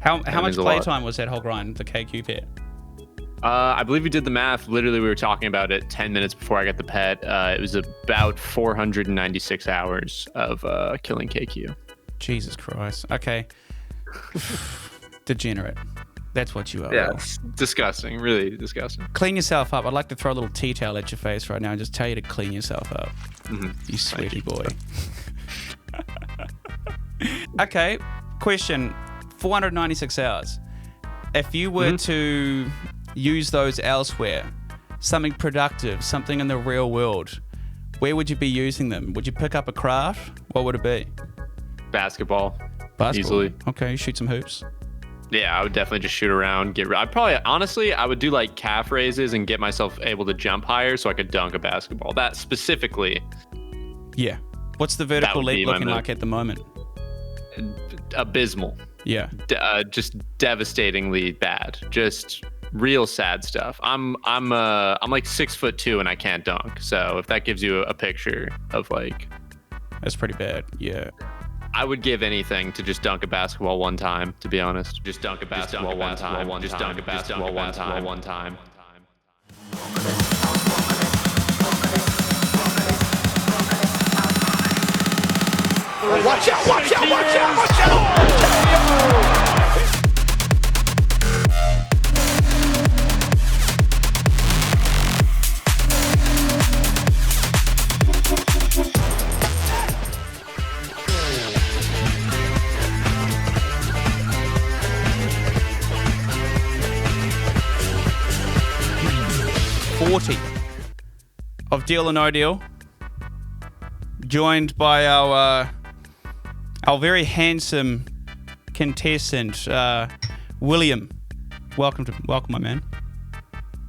How much playtime was that whole grind, the KQ pet? I believe we did the math. Literally, we were talking about it 10 minutes before I got the pet. It was about 496 hours of killing KQ. Jesus Christ. Okay. Degenerate. That's what you are. Yeah, it's disgusting. Really disgusting. Clean yourself up. I'd like to throw a little tea towel at your face right now and just tell you to clean yourself up. Mm-hmm. You sweaty boy. Okay. Question. 496 hours. If you were to use those elsewhere, something productive, something in the real world, where would you be using them? Would you pick up a craft? What would it be? Basketball. Basketball. Easily. Okay, shoot some hoops. Yeah, I would definitely just shoot around. I would do like calf raises and get myself able to jump higher so I could dunk a basketball. That specifically. Yeah. What's the vertical leap looking move. like at the moment? Abysmal. Yeah. Just devastatingly bad. Just real sad stuff. I'm like 6'2" and I can't dunk. So if that gives you a picture of like, that's pretty bad. Yeah. I would give anything to just dunk a basketball one time, to be honest. Just dunk a basketball one time. Just dunk a basketball one time. Watch out, watch out, watch out, watch out! 40 of Deal or No Deal, joined by our very handsome contestant, William. Welcome, my man.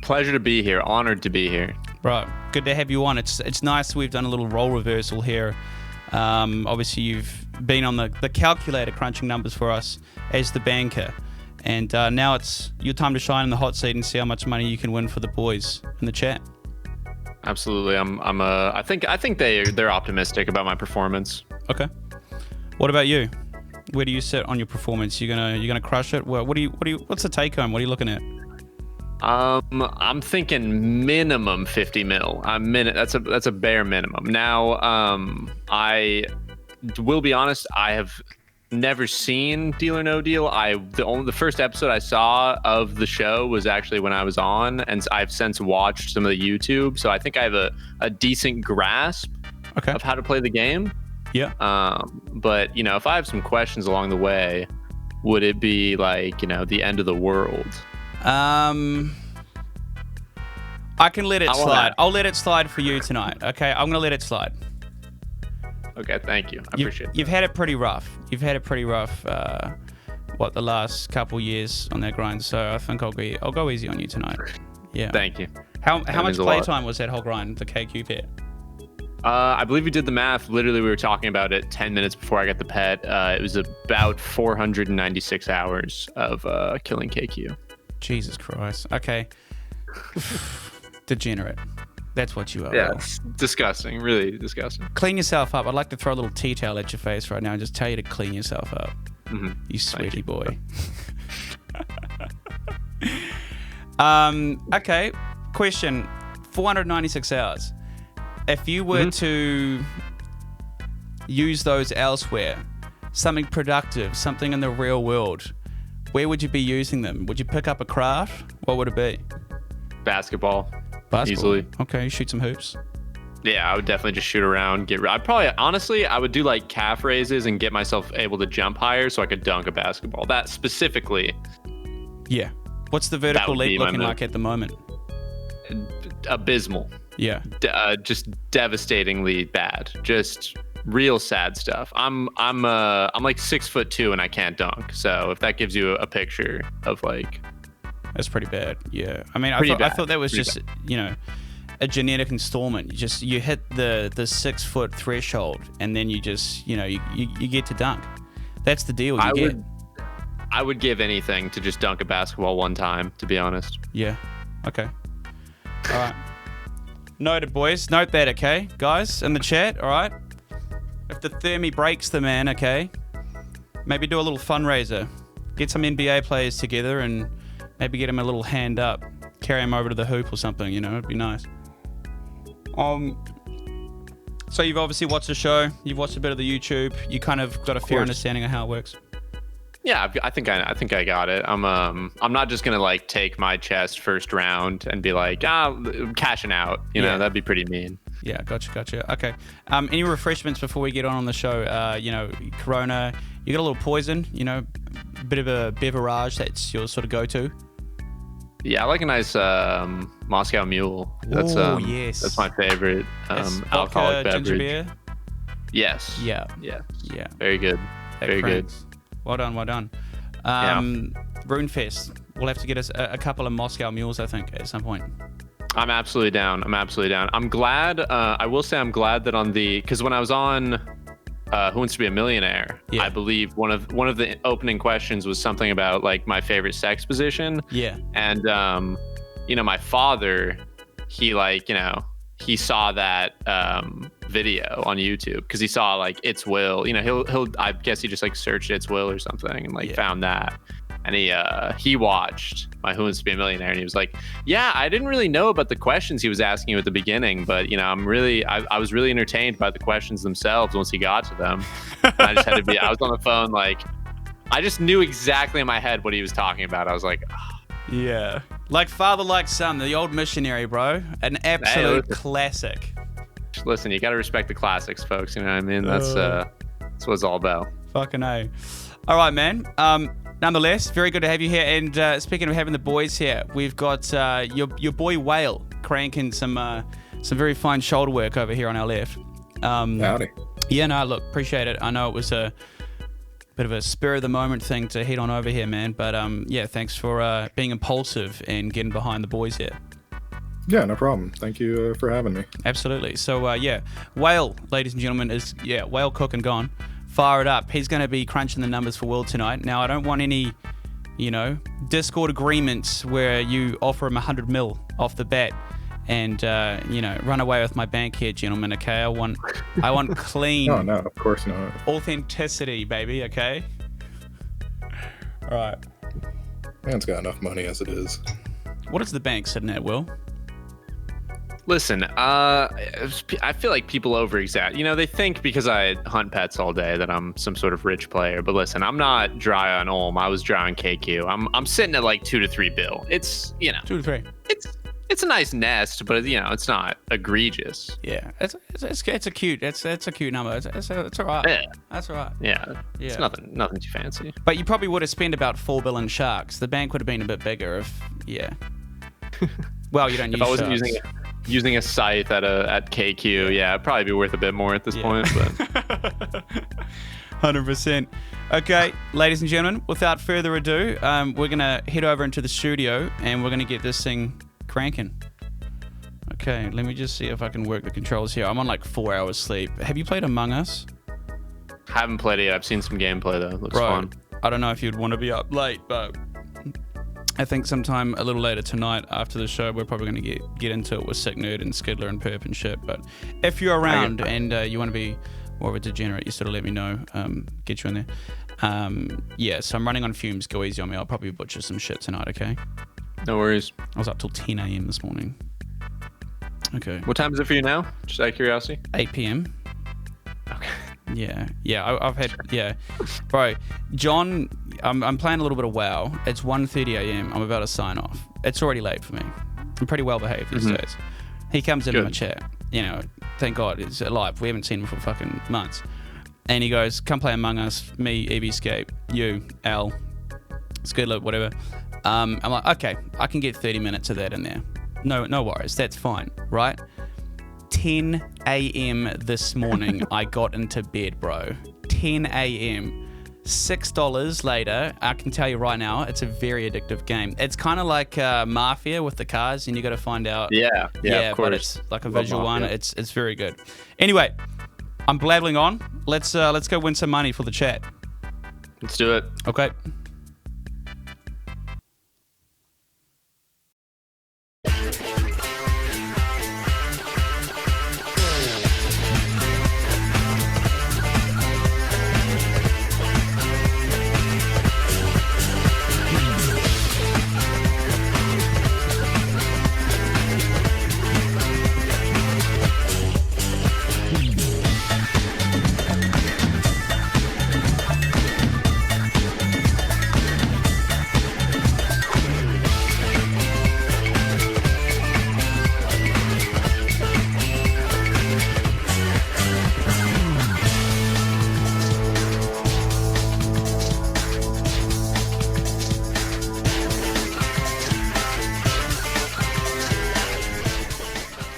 Pleasure to be here. Honored to be here. Right, good to have you on. It's nice. We've done a little role reversal here. Obviously, you've been on the calculator crunching numbers for us as the banker. And now it's your time to shine in the hot seat and see how much money you can win for the boys in the chat. Absolutely. I think they're optimistic about my performance. Okay. What about you? Where do you sit on your performance? You're gonna crush it? Well, what's the take home? What are you looking at? I'm thinking minimum 50 mil. That's a bare minimum. Now, I will be honest, I have never seen Deal or No Deal. The first episode I saw of the show was actually when I was on, and I've since watched some of the YouTube, so I think I have a decent grasp of how to play the game. Yeah. But if I have some questions along the way, would it be like, the end of the world? I can let it slide. I'll let it slide for you tonight. Okay, I'm gonna let it slide. Okay, thank you. I appreciate it. You've had it pretty rough. The last couple years on that grind. So I think I'll go easy on you tonight. Yeah. Thank you. How much playtime was that whole grind, the KQ pet? I believe we did the math. Literally, we were talking about it 10 minutes before I got the pet. It was about 496 hours of killing KQ. Jesus Christ. Okay. Degenerate. That's what you are. Yeah, it's disgusting. Really disgusting. Clean yourself up. I'd like to throw a little tea towel at your face right now and just tell you to clean yourself up. Mm-hmm. You sweaty boy. Okay. Question. 496 hours. If you were to use those elsewhere, something productive, something in the real world, where would you be using them? Would you pick up a craft? What would it be? Basketball. Basketball. Easily. Okay, you shoot some hoops. Yeah, I would definitely just shoot around. I would do like calf raises and get myself able to jump higher so I could dunk a basketball. That specifically. Yeah. What's the vertical leap looking like at the moment? Abysmal. Yeah. Just devastatingly bad. Just real sad stuff. I'm like 6'2" and I can't dunk. So if that gives you a picture of like, that's pretty bad. Yeah. I mean, I thought that was just a genetic installment. You hit the 6 foot threshold and then you just you get to dunk. That's the deal. I would give anything to just dunk a basketball one time, to be honest. Yeah. Okay. All right. Noted, boys. Note that, okay, guys, in the chat. All right. If the thermi breaks the man, okay, maybe do a little fundraiser. Get some NBA players together and maybe get them a little hand up. Carry them over to the hoop or something, you know, it'd be nice. So you've obviously watched the show, you've watched a bit of the YouTube, you kind of got a fair understanding of how it works. Yeah, I think I got it. I'm not just gonna like take my chest first round and be like, cashing out. You know, that'd be pretty mean. Yeah, gotcha. Okay. Any refreshments before we get on the show? You know, Corona. You got a little poison. You know, a bit of a beverage that's your sort of go-to. Yeah, I like a nice Moscow Mule. That's yes. That's my favorite alcoholic beverage. Ginger beer. Yes. Yeah. Very good. Very good. Well done. RuneFest. We'll have to get us a couple of Moscow Mules, I think, at some point. I'm absolutely down. I'm glad. I will say I'm glad that because when I was on Who Wants to Be a Millionaire, I believe one of the opening questions was something about like my favorite sex position. Yeah. And you know, my father, he saw that video on YouTube because he saw like ItsWill. You know, he'll I guess he just like searched ItsWill or something and like found that. And he watched my Who Wants to Be a Millionaire, and he was like, "Yeah, I didn't really know about the questions he was asking you at the beginning, but you know, I was really entertained by the questions themselves once he got to them." And I just had to I was on the phone, like, I just knew exactly in my head what he was talking about. I was like, yeah, like father, like son, the old missionary, bro, an absolute classic. Listen, you got to respect the classics, folks. You know what I mean? That's what it's all about. Fucking A. All right, man. Nonetheless, very good to have you here. And speaking of having the boys here, we've got your boy Whale cranking some very fine shoulder work over here on our left. Howdy. Yeah, no, look, appreciate it. I know it was a bit of a spur of the moment thing to head on over here, man. But yeah, thanks for being impulsive and getting behind the boys here. Yeah, no problem. Thank you for having me. Absolutely. So yeah, Whale, ladies and gentlemen, is Whale cook and gone. Fire it up. He's going to be crunching the numbers for Will tonight. Now, I don't want any, Discord agreements where you offer him 100 mil off the bat and, run away with my bank here, gentlemen, okay? I want clean. Oh, no, of course not. Authenticity, baby, okay? All right. Man's got enough money as it is. What is the bank sitting at, Will? Listen, I feel like people over-exaggerate. You know, they think because I hunt pets all day that I'm some sort of rich player. But listen, I'm not dry on Ulm. I was dry on KQ. I'm sitting at like 2 to 3 bill. It's 2 to 3. It's a nice nest, but it's not egregious. Yeah, it's a cute number. It's all right. Yeah, that's all right. Yeah, it's nothing too fancy. But you probably would have spent about 4 bill in sharks. The bank would have been a bit bigger if Well, you don't use. If I wasn't sharks. using a scythe at KQ, it'd probably be worth a bit more at this point. But 100%. Okay, ladies and gentlemen, without further ado, we're gonna head over into the studio and we're gonna get this thing cranking. Okay, let me just see if I can work the controls here. I'm on like 4 hours sleep. Have you played Among Us? Haven't played it yet. I've seen some gameplay though. Looks fun. I don't know if you'd want to be up late, but I think sometime a little later tonight after the show, we're probably going to get into it with Sick Nerd and Skidler and Perp and shit. But if you're around and you want to be more of a degenerate, you sort of let me know. Get you in there. So I'm running on fumes. Go easy on me. I'll probably butcher some shit tonight, okay? No worries. I was up till 10 a.m. this morning. Okay. What time is it for you now? Just out of curiosity. 8 p.m. Okay. Yeah. I've had, bro. John, I'm playing a little bit of WoW. It's 1:30 a.m. I'm about to sign off. It's already late for me. I'm pretty well behaved these days. He comes into my chat. Thank God he's alive. We haven't seen him for fucking months. And he goes, "Come play Among Us. Me, Eviescape, you, Al, Skidler, whatever." I'm like, okay, I can get 30 minutes of that in there. No worries. That's fine, right? 10 a.m. this morning, I got into bed, bro. 10 a.m. $6 later, I can tell you right now, it's a very addictive game. It's kind of like Mafia with the cars, and you got to find out. Yeah, of course. But it's like a visual one. It's very good. Anyway, I'm blabbling on. Let's go win some money for the chat. Let's do it. Okay.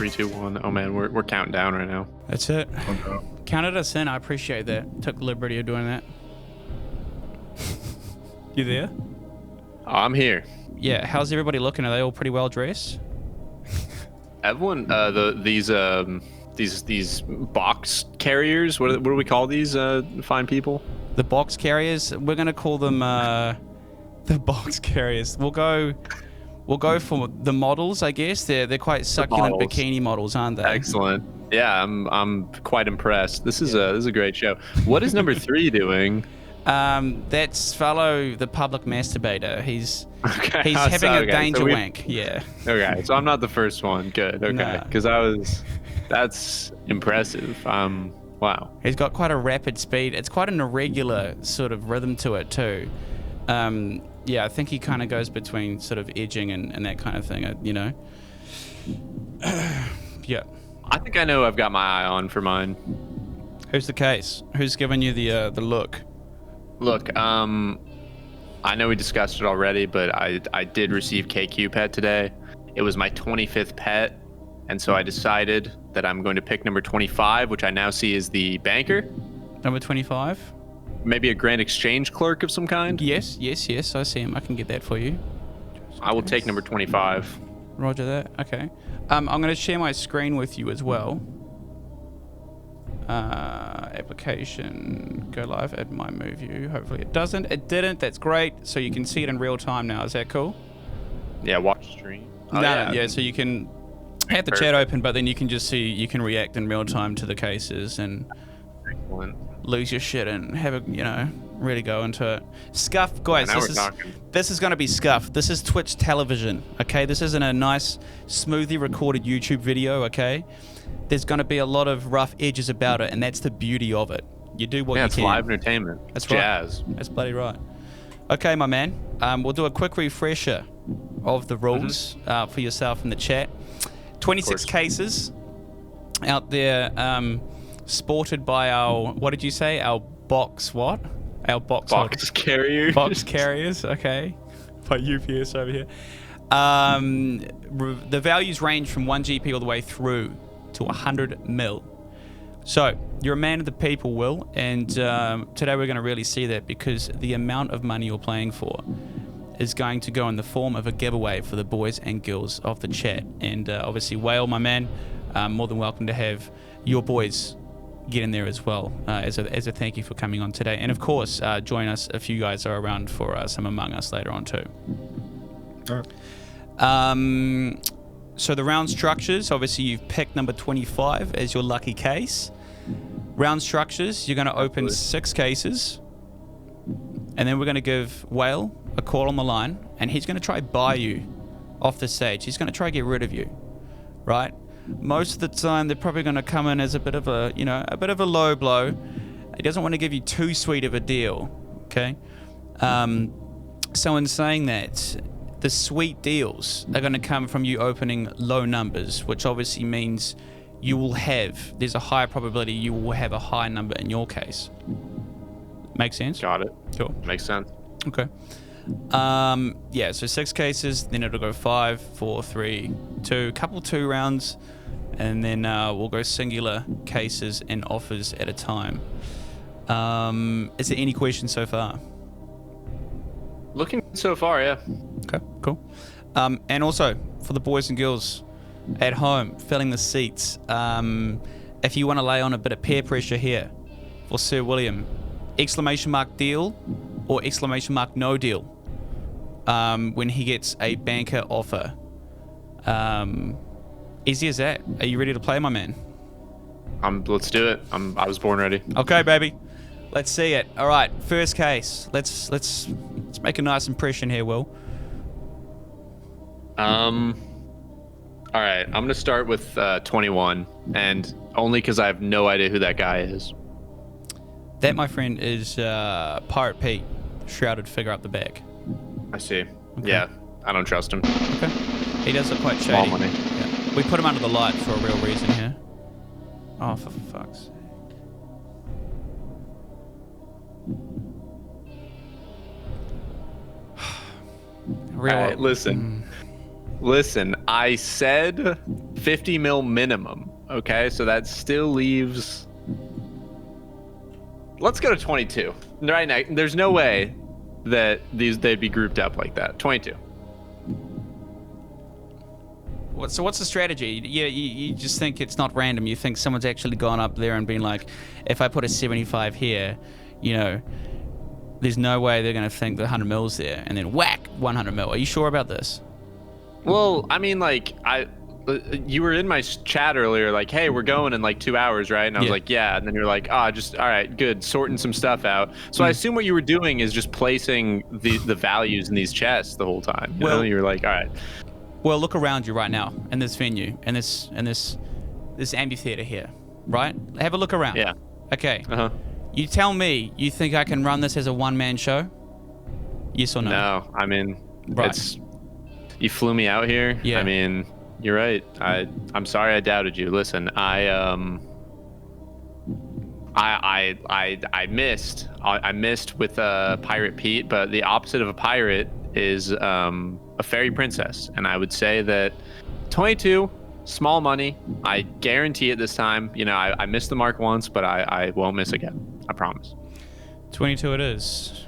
3, 2, 1. Oh man, we're counting down right now. That's it. Okay. Counted us in. I appreciate that. Took the liberty of doing that. You there? Oh, I'm here. Yeah. How's everybody looking? Are they all pretty well dressed? Everyone, these box carriers. What do we call these fine people? The box carriers. We're gonna call them the box carriers. We'll go for the models. I guess they're quite succulent models. bikini models, aren't they? Excellent. Yeah, I'm quite impressed. This is a great show. What is number 3 doing? That's Fallow, the public masturbator. He's Okay, having a okay, danger so wank. Yeah. Okay, so I'm not the first one. Good. Okay, Nah. because that's impressive. Wow. He's got quite a rapid speed. It's quite an irregular sort of rhythm to it too. Yeah, I think he kind of goes between sort of edging and that kind of thing. You know. Yeah. I think I know I've got my eye on for mine. Who's the case? Who's giving you the look? Look, I know we discussed it already, but I did receive KQ pet today. It was my 25th pet, and so I decided that I'm going to pick number 25, which I now see is the banker. Number 25? Maybe a grand exchange clerk of some kind. Yes. I see him. I can get that for you. I will take number 25. Roger that. Okay. I'm going to share my screen with you as well. Application, go live, add my move view. Hopefully it doesn't. It didn't. That's great. So you can see it in real time now. Is that cool? Yeah, watch stream. Oh, Yeah. So you can have the chat open, but then you can just see, you can react in real time to the cases and Excellent. lose your shit and have a, really go into it. Scuff, guys. Now we're talking. This is going to be Scuff. This is Twitch television. Okay, this isn't a nice, smoothly recorded YouTube video. Okay. There's going to be a lot of rough edges about it, and that's the beauty of it. You do what you it's can. live entertainment. That's It's right. jazz. That's bloody right. Okay, my man. We'll do a quick refresher of the rules for yourself in the chat. 26 cases out there sported by our, what did you say? Our box what? Our box carriers. box carriers, okay. By UPS over here. The values range from 1 GP all the way through to 100 mil. So you're a man of the people, Will, and today we're going to really see that, because the amount of money you're playing for is going to go in the form of a giveaway for the boys and girls of the chat. And obviously, Whale, my man, more than welcome to have your boys get in there as well, as a thank you for coming on today. And of course, join us if you guys are around for some Among Us later on too. All right. So the round structures, obviously you've picked number 25 as your lucky case. Round structures, you're going to open 6 cases, and then we're going to give Whale a call on the line, and he's going to try buy you off the stage. He's going to try get rid of you, right? Most of the time, they're probably going to come in as a bit of a, a bit of a low blow. He doesn't want to give you too sweet of a deal, okay? So in saying that, the sweet deals are going to come from you opening low numbers, which obviously means there's a higher probability you will have a high number in your case. Make sense? Got it. Cool. Makes sense. Okay. Yeah, so 6 cases, then it'll go 5, 4, 3, 2, couple 2 rounds, and then we'll go singular cases and offers at a time. Is there any questions so far? Looking so far, yeah. Okay, cool. And also, for the boys and girls at home, filling the seats, if you want to lay on a bit of peer pressure here for Sir William, exclamation mark deal or exclamation mark no deal when he gets a banker offer. Easy as that. Are you ready to play, my man? Let's do it. I was born ready. Okay, baby. Let's see it. All right, first case. Let's make a nice impression here, Will. All right, I'm gonna start with 21, and only because I have no idea who that guy is. That, my friend, is Pirate Pete, shrouded figure up the back. I see. Yeah, I don't trust him. Okay. He does look quite shady. Small money. Yeah. We put him under the light for a real reason here. Oh, for fuck's sake. All right, listen. I said 50 mil minimum. Okay, so that still leaves. Let's go to 22. Right now, there's no way that they'd be grouped up like that. 22. So what's the strategy? Yeah, you just think it's not random. You think someone's actually gone up there and been like, if I put a 75 here, you know, there's no way they're going to think the 100 mil's there, and then whack, 100 mil. Are you sure about this? Well, I mean, like, you were in my chat earlier, like, hey, we're going in like 2 hours, right? And I was like, yeah. And then you're like, just all right, good, sorting some stuff out. So I assume what you were doing is just placing the values in these chests the whole time. You know? You're like, all right. Well, look around you right now in this venue, in this amphitheater here, right? Have a look around. Yeah. Okay. Uh-huh. You tell me you think I can run this as a one-man show? Yes or no? No, I mean, right. You flew me out here. Yeah. I mean, you're right. I'm sorry I doubted you. Listen, I missed. I missed with Pirate Pete, but the opposite of a pirate is a fairy princess, and I would say that 22, small money. I guarantee it this time. You know, I missed the mark once, but I won't miss again. I promise. 22 it is.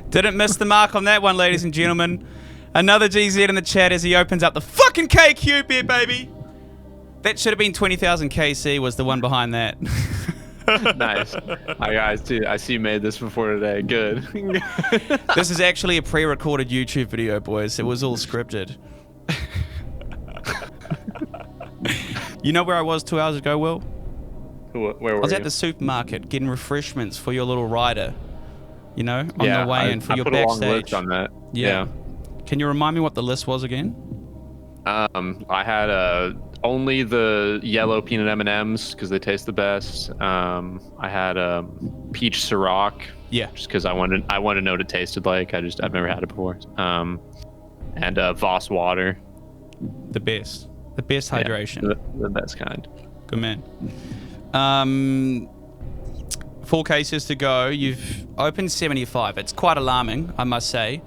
Didn't miss the mark on that one, ladies and gentlemen. Another GZ in the chat as he opens up the fucking KQ here, baby. That should have been 20,000 KC was the one behind that. Nice. Hi guys, dude, I see you made this before today. Good. This is actually a pre-recorded YouTube video, boys. It was all scripted. You know where I was 2 hours ago, Will? Where were you? I was at the supermarket getting refreshments for your little rider. You know, on the way in for your backstage. I put a long list on that. Yeah. Can you remind me what the list was again? I had only the yellow peanut M&Ms because they taste the best. I had peach Ciroc. Yeah. Just because I wanted to know what it tasted like. I've never had it before. And Voss water. The best hydration. The best kind. Good man. 4 cases to go. You've opened 75. It's quite alarming, I must say.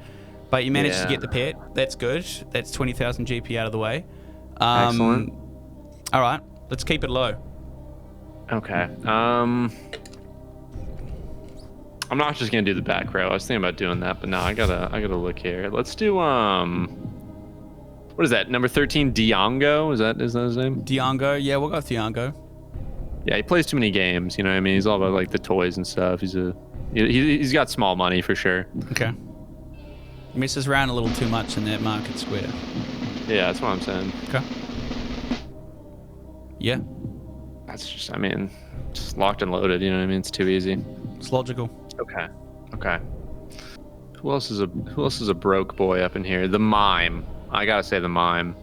But you managed to get the pet. That's good. That's 20,000 GP out of the way. Excellent. All right. Let's keep it low. Okay. I'm not just gonna do the back row. I was thinking about doing that, but no, I gotta look here. Let's do what is that? Number 13, Diongo. Is that his name? Diongo. Yeah, we'll go with Diongo. Yeah, he plays too many games. You know what I mean? He's all about like the toys and stuff. He's got small money for sure. Okay. He messes around a little too much in that market square. Yeah, that's what I'm saying. Okay. Yeah. That's just, I mean, just locked and loaded. You know what I mean? It's too easy. It's logical. Okay. Who else is a broke boy up in here? The Mime. I gotta say the Mime.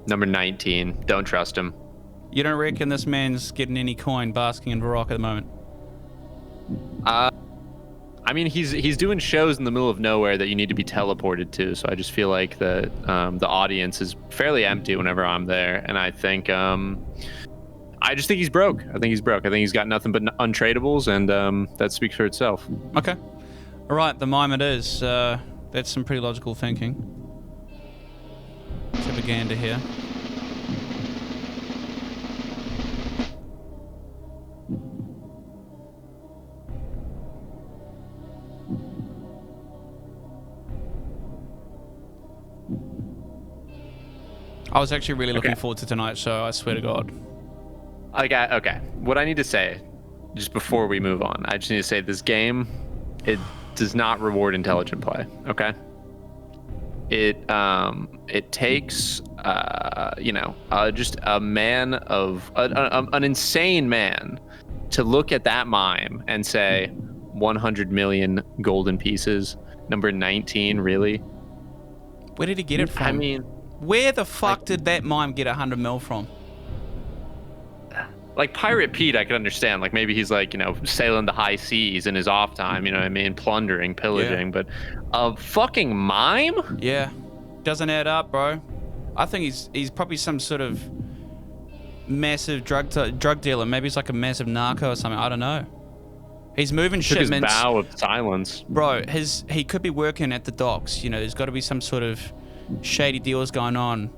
Number 19. Don't trust him. You don't reckon this man's getting any coin basking in Varrock at the moment? I mean, he's doing shows in the middle of nowhere that you need to be teleported to, so I just feel like that the audience is fairly empty whenever I'm there, and I think I just think he's broke. I think he's got nothing but untradables, and that speaks for itself. Okay. All right, the Mime it is. That's some pretty logical thinking. Let's have a gander here. I was actually really looking forward to tonight's show, I swear to God. Okay. What I need to say, just before we move on, I just need to say this game, it does not reward intelligent play, okay? It takes, just a man of, an insane man to look at that Mime and say, 100 million golden pieces, number 19, really? Where did he get it from? I mean... Where the fuck did that Mime get 100 mil from? Like Pirate Pete, I could understand. Like maybe he's like, sailing the high seas in his off time, you know what I mean? Plundering, pillaging. But a fucking Mime? Yeah. Doesn't add up, bro. I think he's probably some sort of massive drug dealer. Maybe he's like a massive narco or something. I don't know. He's moving Took his shipments. vow of silence. Bro, he could be working at the docks. You know, there's got to be some sort of shady deals going on.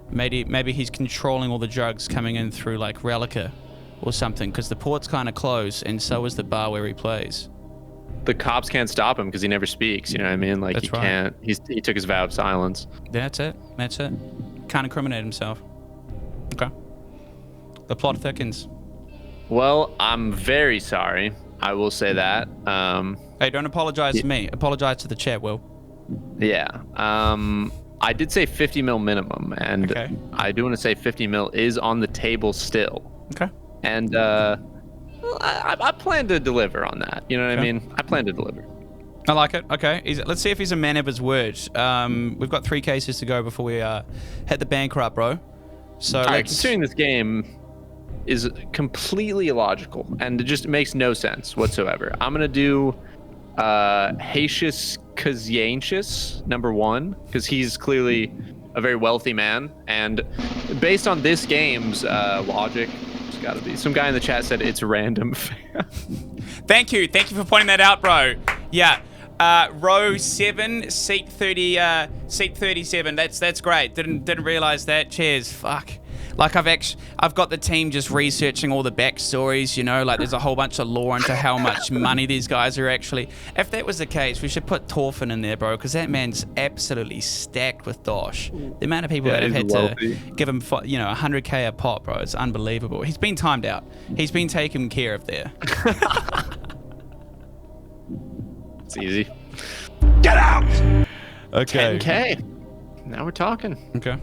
Maybe he's controlling all the drugs coming in through like Relica or something, because the port's kind of closed, and so is the bar where he plays. The cops can't stop him because he never speaks. You know what I mean? Like, That's he right. can't. He took his vow of silence. That's it. Can't incriminate himself. Okay. The plot thickens. Well, I'm very sorry. I will say that. Hey, don't apologize to me. Apologize to the chat, Will. Yeah. I did say 50 mil minimum, and Okay. I do want to say 50 mil is on the table still. Okay. And I plan to deliver on that. You know what I Okay. mean? I plan to deliver. I like it. Okay. Let's see if he's a man of his word. We've got 3 cases to go before we hit the bankrupt, bro. So All right, let's... considering this game is completely illogical and it just makes no sense whatsoever, I'm gonna do Haitius Kaziantius, number 1, because he's clearly a very wealthy man, and based on this game's logic, it's got to be. Some guy in the chat said it's random. Thank you for pointing that out, bro. Yeah. Row 7, seat 30, seat 37. That's great. Didn't realize that. Cheers. Fuck. Like I've got the team just researching all the backstories, you know, like there's a whole bunch of lore into how much money these guys are actually. If that was the case, we should put Torfin in there, bro, because that man's absolutely stacked with dosh. The amount of people that have had to give him, 100K a pop, bro, it's unbelievable. He's been timed out. He's been taken care of there. It's easy. Get out! Okay. 10K. Now we're talking. Okay.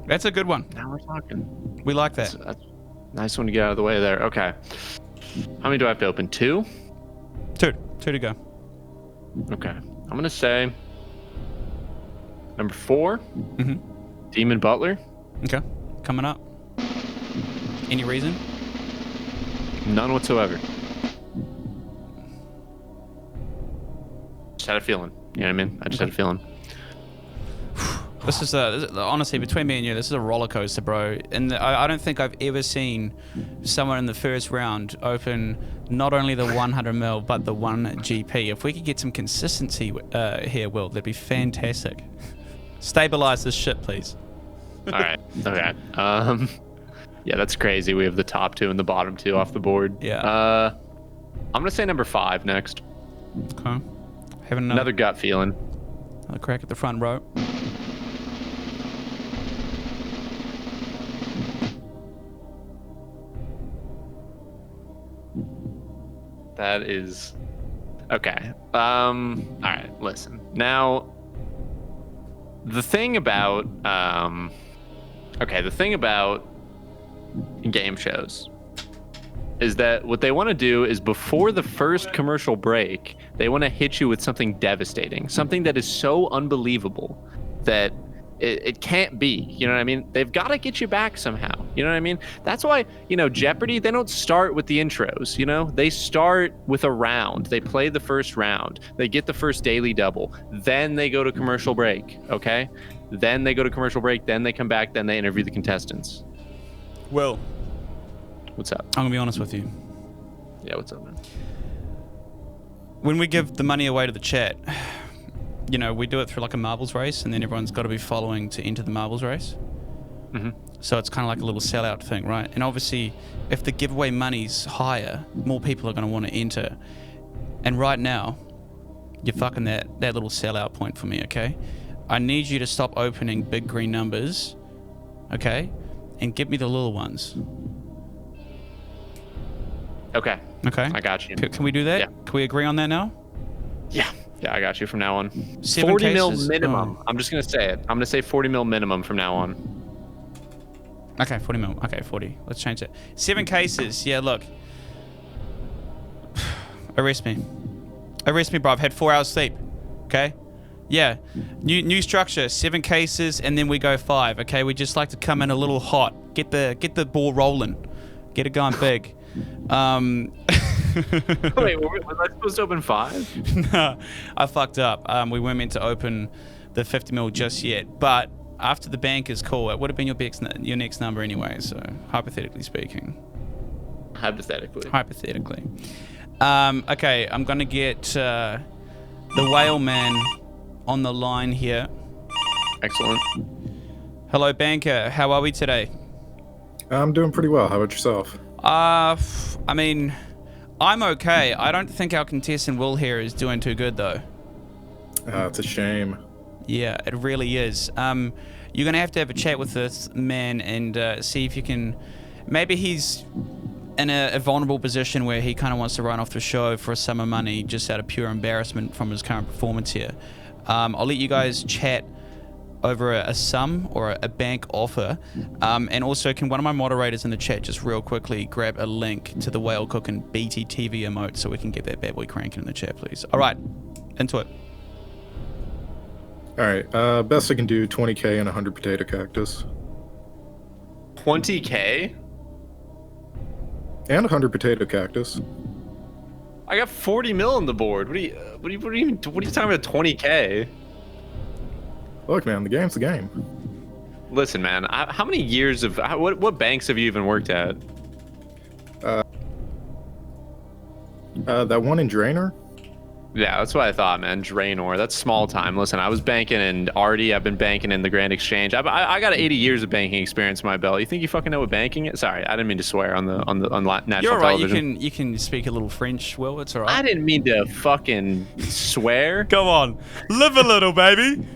That's a good one. Now we're talking. We like that. That's a nice one to get out of the way there. Okay. How many do I have to open? 2? 2 to go. Okay. I'm going to say number 4, Mm-hmm. Demon Butler. Okay. Coming up. Any reason? None whatsoever. Just had a feeling. You know what I mean? I just had a feeling. This is honestly, between me and you, this is a roller coaster, bro. And I don't think I've ever seen someone in the first round open not only the 100 mil but the 1 GP. If we could get some consistency here, Will, that'd be fantastic. Stabilize this shit, please. All right. Okay. Yeah, that's crazy. We have the top 2 and the bottom 2 off the board. Yeah. I'm gonna say number 5 next. Okay. Having Another gut feeling. another crack at the front row. That is okay. All right, listen. Now, the thing about game shows is that what they want to do is before the first commercial break, they want to hit you with something devastating, something that is so unbelievable that it can't be. You know what I mean? They've got to get you back somehow. You know what I mean? That's why, Jeopardy, they don't start with the intros, they start with a round. They play the first round. They get the first daily double. Then they go to commercial break, okay? Then they go to commercial break. Then they come back. Then they interview the contestants. Will, What's up? I'm going to be honest with you. Yeah, what's up, man? When we give the money away to the chat, we do it through like a marbles race, and then everyone's got to be following to enter the marbles race. Mm-hmm. So it's kind of like a little sellout thing, right? And obviously, if the giveaway money's higher, more people are going to want to enter. And right now, you're fucking that little sellout point for me, okay? I need you to stop opening big green numbers, okay? And give me the little ones. Okay. Okay? I got you. Can we do that? Yeah. Can we agree on that now? Yeah, I got you from now on. 7 40 mil cases? minimum. Oh. I'm just going to say it. I'm going to say 40 mil minimum from now on. Okay, 40 mil. Okay, 40. Let's change it. 7 cases. Yeah, look. Arrest me. Arrest me, bro. I've had 4 hours sleep. Okay? Yeah. New structure. 7 cases, and then we go 5. Okay? We just like to come in a little hot. Get the ball rolling. Get it going big. Wait, was I supposed to open 5? No, I fucked up. We weren't meant to open the 50 mil just yet, but after the banker's call, it would have been your next number anyway. So hypothetically speaking. Hypothetically. Okay, I'm gonna get the whale man on the line here. Excellent. Hello, banker. How are we today? I'm doing pretty well. How about yourself? I mean, I'm okay. I don't think our contestant Will here is doing too good though. It's a shame. Yeah, it really is. You're gonna have to have a chat with this man and see if you can. Maybe he's in a vulnerable position where he kind of wants to run off the show for a sum of money just out of pure embarrassment from his current performance here. I'll let you guys chat over a sum or a bank offer. And also, can one of my moderators in the chat just real quickly grab a link to the Whale Cooking BTTV emote so we can get that bad boy cranking in the chat, please? All right, into it. All right. Best I can do, 20K and 100 potato cactus. 20K? And 100 potato cactus. I got 40 mil on the board. What are you talking about 20K? Look, man, the game's the game. Listen, man, how many years of what banks have you even worked at? That one in Drainer? Yeah, that's what I thought, man. Draenor, that's small time. Listen, I was banking in Artie. I've been banking in the Grand Exchange. I got 80 years of banking experience in my belt. You think you fucking know what banking is? Sorry, I didn't mean to swear on national You're all right. television. You can speak a little French, Will. It's all right. I didn't mean to fucking swear. Come on, live a little, baby.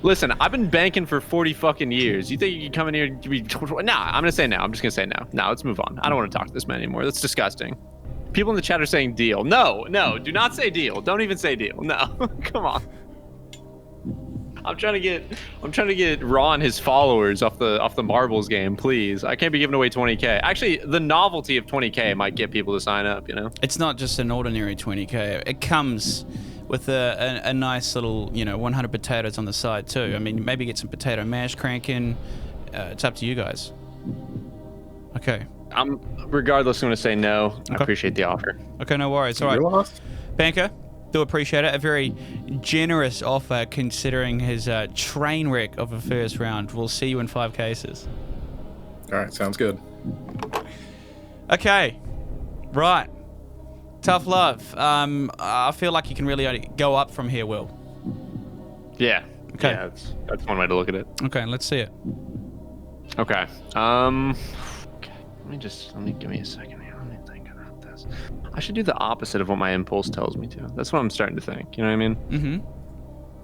Listen, I've been banking for 40 fucking years. You think you can come in here and be... Nah, I'm gonna say no. I'm just gonna say no. No, let's move on. I don't want to talk to this man anymore. That's disgusting. People in the chat are saying deal. No, do not say deal. Don't even say deal. No, come on. I'm trying to get Raw and his followers off the marbles game, please. I can't be giving away 20K. Actually, the novelty of 20K might get people to sign up, you know? It's not just an ordinary 20K. It comes with a nice little, 100 potatoes on the side too. I mean, maybe get some potato mash cranking. It's up to you guys. Okay. I'm regardless going to say no. Okay. I appreciate the offer. Okay, no worries. All right. Banker, do appreciate it. A very generous offer considering his train wreck of a first round. We'll see you in 5 cases. All right, sounds good. Okay. Right. Tough love. I feel like you can really only go up from here, Will. Yeah. Okay. Yeah, that's one way to look at it. Okay, let's see it. Okay. Let me give me a second here. Let me think about this. I should do the opposite of what my impulse tells me to. That's what I'm starting to think. You know what I mean? Mm-hmm.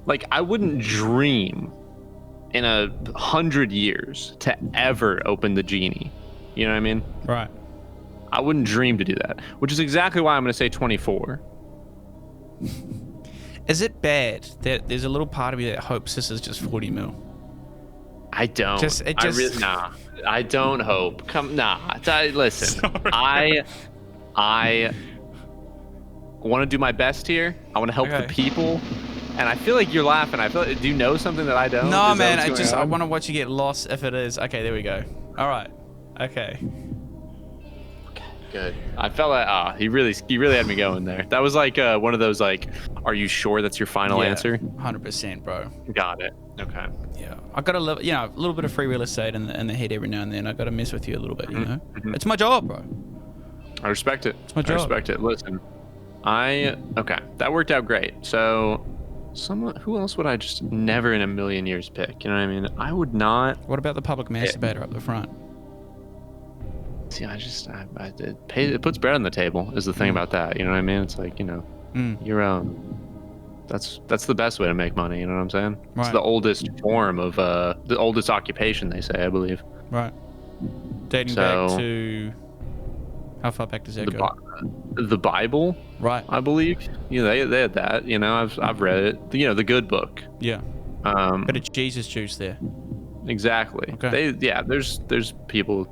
Like, I wouldn't dream in 100 years to ever open the genie. You know what I mean? Right. I wouldn't dream to do that, which is exactly why I'm going to say 24. Is it bad that there's a little part of me that hopes this is just 40 mil? I don't. Nah. I don't hope. Listen. Sorry. I want to do my best here. I want to help the people. And I feel like you're laughing. Do you know something that I don't? No, man. I want to watch you get lost if it is. Okay, there we go. All right. Okay. Good. I felt like he really had me going there. That was like one of those like, are you sure that's your final answer? 100%, bro. Got it. Okay. Yeah, I got a little bit of free real estate in the head every now and then. I got to mess with you a little bit, you know. Mm-hmm. It's my job, bro. I respect it. It's my job. I respect it. Listen, okay, that worked out great. So, who else would I just never in a million years pick? You know what I mean? I would not. What about the public masturbator up the front? See, it puts bread on the table is the thing about that. You know what I mean? It's like, your own. That's the best way to make money. You know what I'm saying? Right. It's the oldest form of the oldest occupation, they say, I believe. Right. Dating back to how far back does that go? The Bible. Right. I believe. They had that. I've read it. The good book. Yeah. Bit of Jesus juice there. Exactly. Okay. There's people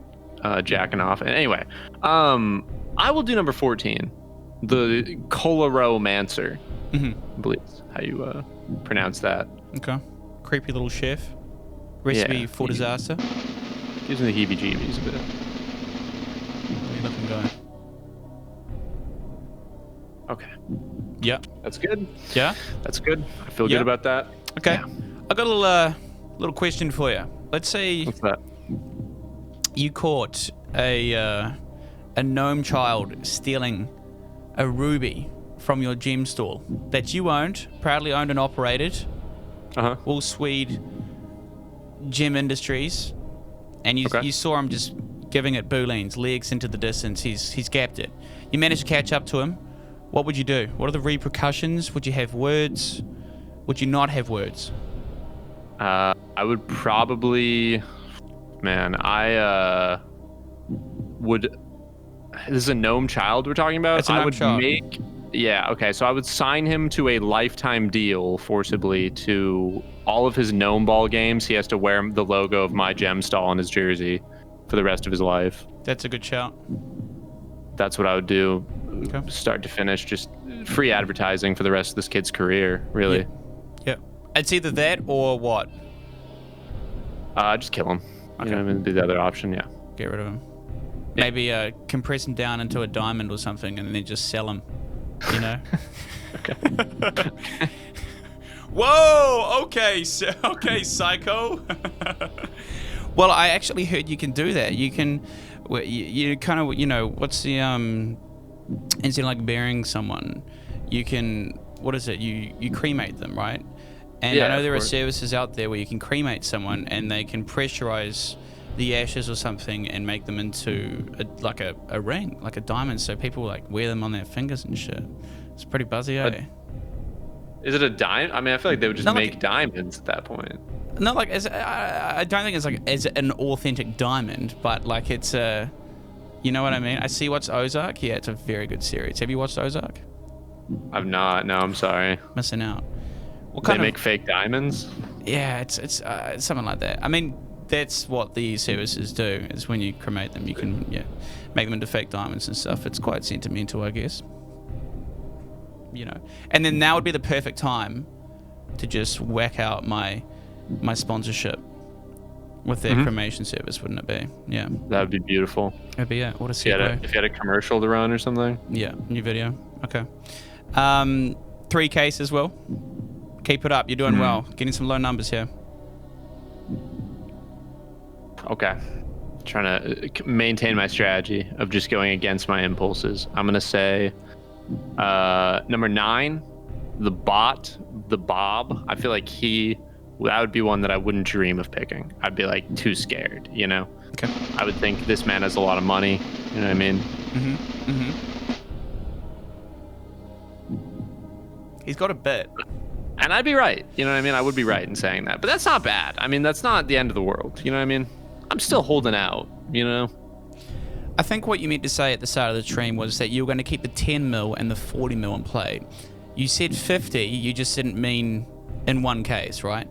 jacking off. And anyway, I will do number 14, the Coloromancer. Mm-hmm. I believe that's how you pronounce that. Okay. Creepy little chef. Recipe for disaster. Gives me the heebie-jeebies a bit. What are you looking going? Okay. Yeah. That's good. Yeah? That's good. I feel good about that. Okay. Yeah. I got a little question for you. Let's say What's that? you caught a gnome child stealing a ruby from your gem store that you owned, proudly owned and operated, Wool Swede Gem Industries, and you saw him just giving it booleans, legs into the distance. He's gapped it. You managed to catch up to him. What would you do? What are the repercussions? Would you have words? Would you not have words? I would probably, man, I would. This is a gnome child we're talking about. It's a gnome child. Yeah, okay. So I would sign him to a lifetime deal forcibly to all of his gnome ball games. He has to wear the logo of my gem stall on his jersey for the rest of his life. That's a good shout. That's what I would do, Okay. start to finish. Just free advertising for the rest of this kid's career, really. Yep. It's either that or what? Just kill him. Okay. You know, it'd be the other option, yeah. Get rid of him. Maybe compress him down into a diamond or something and then just sell him, you know? Okay. Whoa! Okay, okay, psycho. Well, I actually heard you can do that. You can, you kind of, you know, what's the instead of like burying someone, you can, what is it? You cremate them, right? And Yeah, I know there are of course. services out there where you can cremate someone and they can pressurize the ashes or something and make them into like a ring, like a diamond, so people like wear them on their fingers and shit. It's pretty buzzy, eh? Is it a diamond? I mean, I feel like they would just Not make like- diamonds at that point. Not like I don't think it's like as an authentic diamond, but like it's a, you know what I mean? I see what's Ozark. Yeah, it's a very good series. Have you watched Ozark? I've not. No, I'm sorry. Missing out. What They kind of? make fake diamonds? Yeah, it's something like that. I mean, that's what the services do. Is when you cremate them, you can make them into fake diamonds and stuff. It's quite sentimental, I guess. You know, and then now would be the perfect time to just whack out my sponsorship with their cremation service, wouldn't it be? Yeah, That would be beautiful. it'd be it. What a If you, segue. if you had a commercial to run or something. Yeah, new video. Okay. 3Ks as well. Keep it up. You're doing well. Getting some low numbers here. Okay. Trying to maintain my strategy of just going against my impulses. I'm going to say number 9, the Bob. I feel like that would be one that I wouldn't dream of picking. I'd be like too scared, you know? Okay. I would think this man has a lot of money. You know what I mean? He's got a bit. And I'd be right. You know what I mean? I would be right in saying that. But that's not bad. I mean, that's not the end of the world. You know what I mean? I'm still holding out, you know? I think what you meant to say at the start of the stream was that you were going to keep the 10 mil and the 40 mil in play. You said 50, you just didn't mean in one case, right?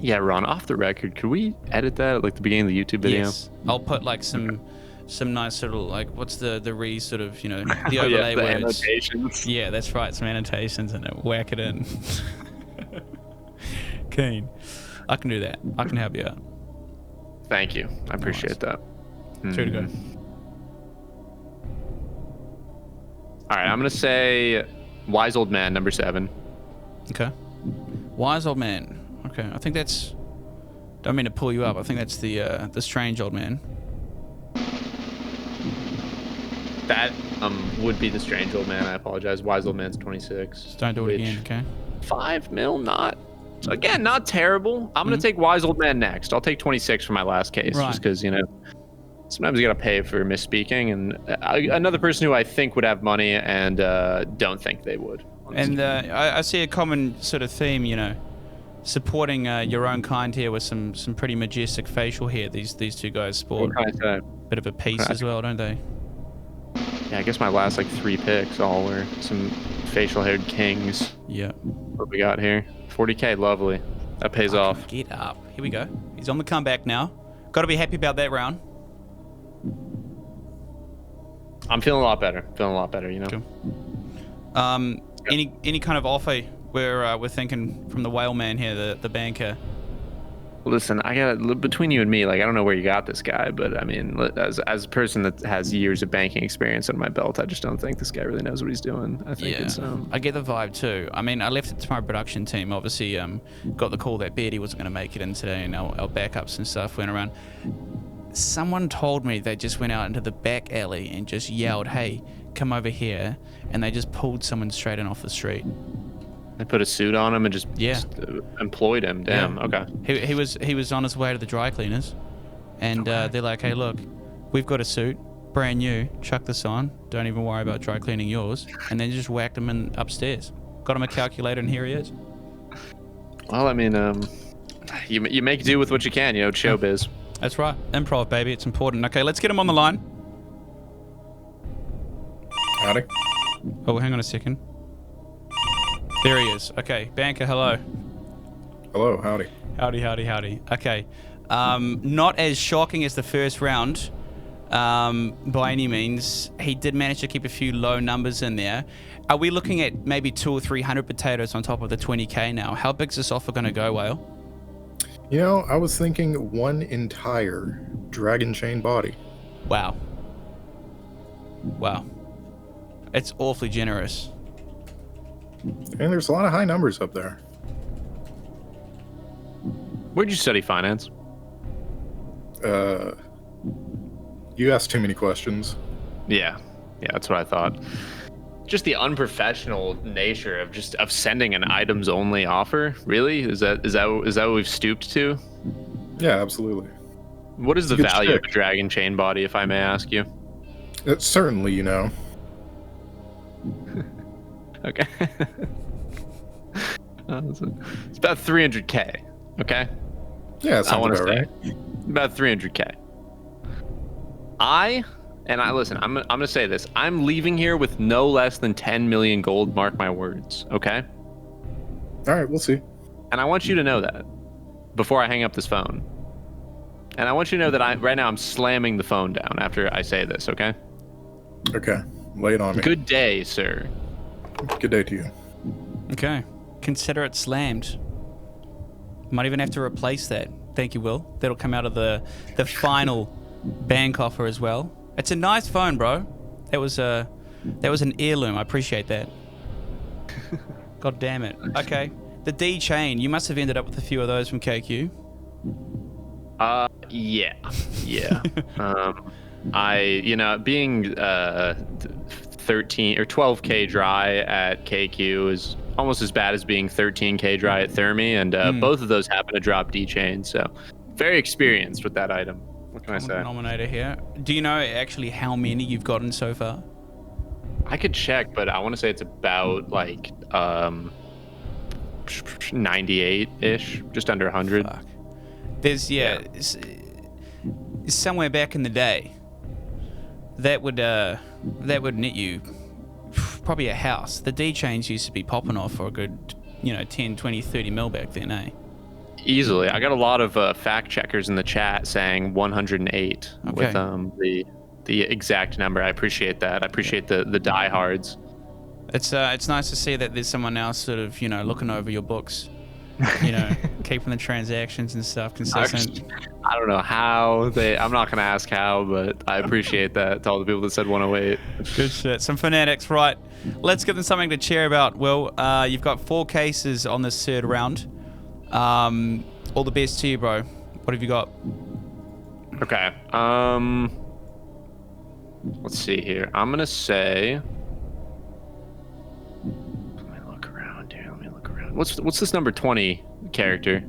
Yeah, Ron, off the record, could we edit that at like the beginning of the YouTube video? Yes. I'll put like some nice little, like, what's the re sort of, you know, the Oh, overlay yeah, the words. annotations. Yeah, that's right. Some annotations in it. Whack it in. Keen. I can do that. I can help you out. Thank you. I appreciate that. 2 to go. All right, I'm going to say Wise Old Man, number 7. Okay. Wise old man. Okay, I think that's. Don't mean to pull you up. I think that's the strange old man. That would be the Strange Old Man. I apologize. Wise Old Man's 26. Just don't do it which, again. Okay. 5 mil, not. So again, not terrible. I'm going to take Wise Old Man next. I'll take 26 for my last case, Right. just because, you know, sometimes you got to pay for misspeaking. And another person who I think would have money and don't think they would. And I see a common sort of theme, you know, supporting your own kind here with some pretty majestic facial hair. These two guys sport. Bit of a piece as well, don't they? Yeah, I guess my last like 3 picks all were some facial haired kings. Yeah. What we got here? 40K, lovely. That pays off. Get up. Here we go. He's on the comeback now. Got to be happy about that round. I'm feeling a lot better. You know. Cool. Any kind of offer we're thinking from the whale man here, the banker? Listen, I got between you and me, like I don't know where you got this guy, but I mean, as a person that has years of banking experience under my belt, I just don't think this guy really knows what he's doing. I think it's I get the vibe too. I mean, I left it to my production team. Obviously, got the call that Beardy wasn't going to make it in today, and our backups and stuff went around. Someone told me they just went out into the back alley and just yelled, "Hey, come over here," and they just pulled someone straight in off the street. They put a suit on him and just employed him. Damn. Yeah. Okay. He was on his way to the dry cleaners, and they're like, "Hey, look, we've got a suit, brand new. Chuck this on. Don't even worry about dry cleaning yours." And then just whacked him in upstairs. Got him a calculator, and here he is. Well, I mean, you make do with what you can. You know, showbiz. That's right. Improv, baby. It's important. Okay, let's get him on the line. Howdy. Oh, hang on a second. There he is. Okay, Banker, hello. Hello, howdy. Howdy. Okay. Not as shocking as the first round, by any means. He did manage to keep a few low numbers in there. Are we looking at maybe 200 or 300 potatoes on top of the 20K now? How big's this offer going to go, Whale? You know, I was thinking one entire dragon chain body. Wow. It's awfully generous. And there's a lot of high numbers up there. Where'd you study finance? You asked too many questions. Yeah, that's what I thought. Just the unprofessional nature of sending an items only offer. Really, is that what we've stooped to? Yeah, absolutely. What is the Good value trick. of a dragon chain body, if I may ask you? It's certainly, you know. Okay. It's about 300K. Okay. Yeah, it I sounds want to about say right. about 300K. Listen. I'm gonna say this. I'm leaving here with no less than 10 million gold. Mark my words. Okay. All right, we'll see. And I want you to know that before I hang up this phone. And I want you to know that right now I'm slamming the phone down after I say this. Okay. Okay, lay it on me. Good day, sir. Good day to you. Okay. Consider it slammed. Might even have to replace that. Thank you, Will. That'll come out of the final bank offer as well. It's a nice phone, bro. That was an heirloom. I appreciate that. God damn it. Okay. The D chain. You must have ended up with a few of those from KQ. Yeah. Being 13 or 12K dry at KQ is almost as bad as being 13K dry at Thermi, and both of those happen to drop D chain, so very experienced with that item. What can I say? Denominator here. Do you know actually how many you've gotten so far? I could check, but I want to say it's about like 98-ish, just under 100. Fuck. There's somewhere back in the day that would net you probably a house. The D chains used to be popping off for a good 10, 20, 30 mil back then, eh? Easily. I got a lot of fact checkers in the chat saying 108 with the exact number. I appreciate that. I appreciate the diehards. It's nice to see that there's someone else sort of looking over your books, keeping the transactions and stuff consistent. I don't know how I'm not gonna ask how, but I appreciate that to all the people that said 108. Good shit. Some fanatics, right? Let's give them something to cheer about. Will, you've got 4 cases on this third round. All the best to you, bro. What have you got? Okay. Let's see here. I'm gonna say. Let me look around here. What's this number 20 character?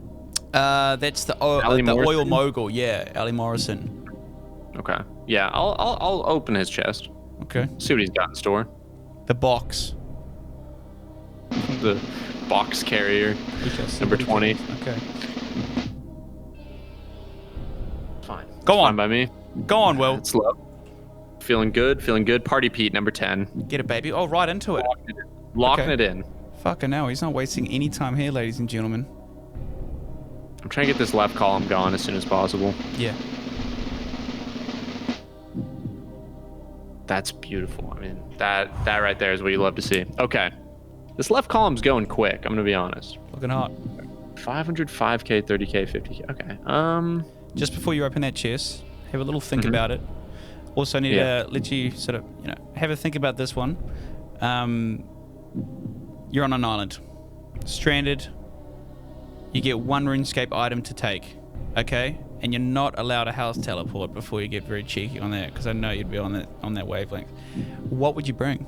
That's the oil mogul. Yeah, Ali Morrison. Okay. Yeah, I'll open his chest. Okay. See what he's got in store. The box. The box carrier. Number 20. Okay. Fine. Go on. Fine by me. Go on, Will. It's low. Feeling good. Party Pete, number 10. Get it, baby. Oh, right into it. Locking it in. Fucking hell, he's not wasting any time here, ladies and gentlemen. I'm trying to get this left column gone as soon as possible. Yeah. That's beautiful. I mean, that right there is what you love to see. Okay. This left column's going quick, I'm going to be honest. Looking hot. 500, 5K, 30K, 50K. Okay. Just before you open that chest, have a little think about it. Also need to let you sort of, have a think about this one. You're on an island. Stranded. You get one RuneScape item to take. Okay? And you're not allowed a house teleport before you get very cheeky on that, because I know you'd be on that wavelength. What would you bring?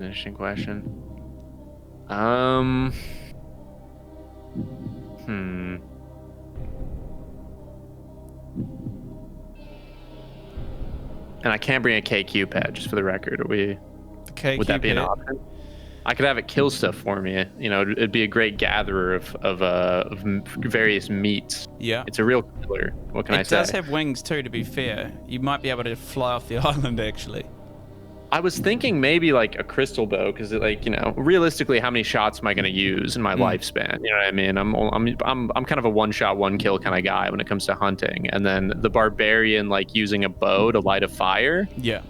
Interesting question. And I can't bring a KQ pad, just for the record. Would that be an option? I could have it kill stuff for me. It'd be a great gatherer of various meats. Yeah. It's a real killer. What can I say? It does have wings too, to be fair. You might be able to fly off the island, actually. I was thinking maybe like a crystal bow, because realistically, how many shots am I going to use in my lifespan? You know what I mean? I'm kind of a one-shot, one-kill kind of guy when it comes to hunting. And then the barbarian, like using a bow to light a fire. Yeah.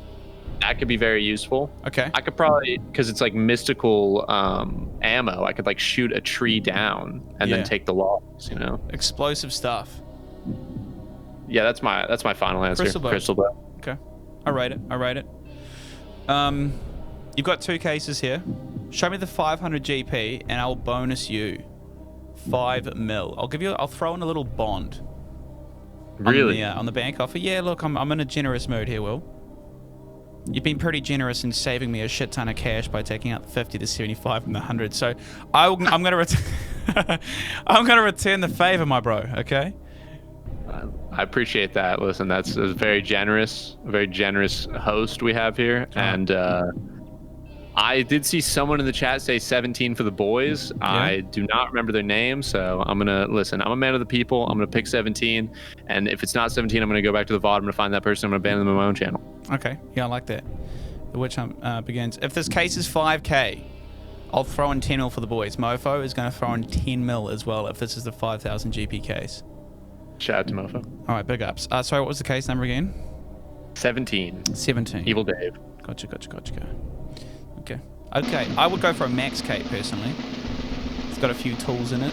That could be very useful. Okay. I could probably, because it's like mystical ammo, I could like shoot a tree down and then take the logs, Explosive stuff. Yeah, that's my final answer. Crystal bow. Okay. I rate it. You've got 2 cases here. Show me the 500 GP and I'll bonus you 5 mil. I'll throw in a little bond. Really? On the bank offer. Yeah, look, I'm in a generous mood here, Will. You've been pretty generous in saving me a shit ton of cash by taking out the 50, the 75, and the 100. So I'm gonna return the favor, my bro. Okay. I appreciate that. Listen, that's a very generous host we have here, and I did see someone in the chat say 17 for the boys. Yeah. I do not remember their name, so I'm gonna listen. I'm a man of the people. I'm gonna pick 17, and if it's not 17, I'm gonna go back to the VOD. I'm gonna find that person. I'm gonna ban them on my own channel. Okay, yeah, I like that. The witch hunt begins. If this case is 5K, I'll throw in 10 mil for the boys. Mofo is gonna throw in 10 mil as well if this is the 5,000 GP case. Shout out to Mofo. All right, big ups. Sorry, what was the case number again? 17. Evil Dave. Gotcha. Okay, I would go for a max cape personally. It's got a few tools in it.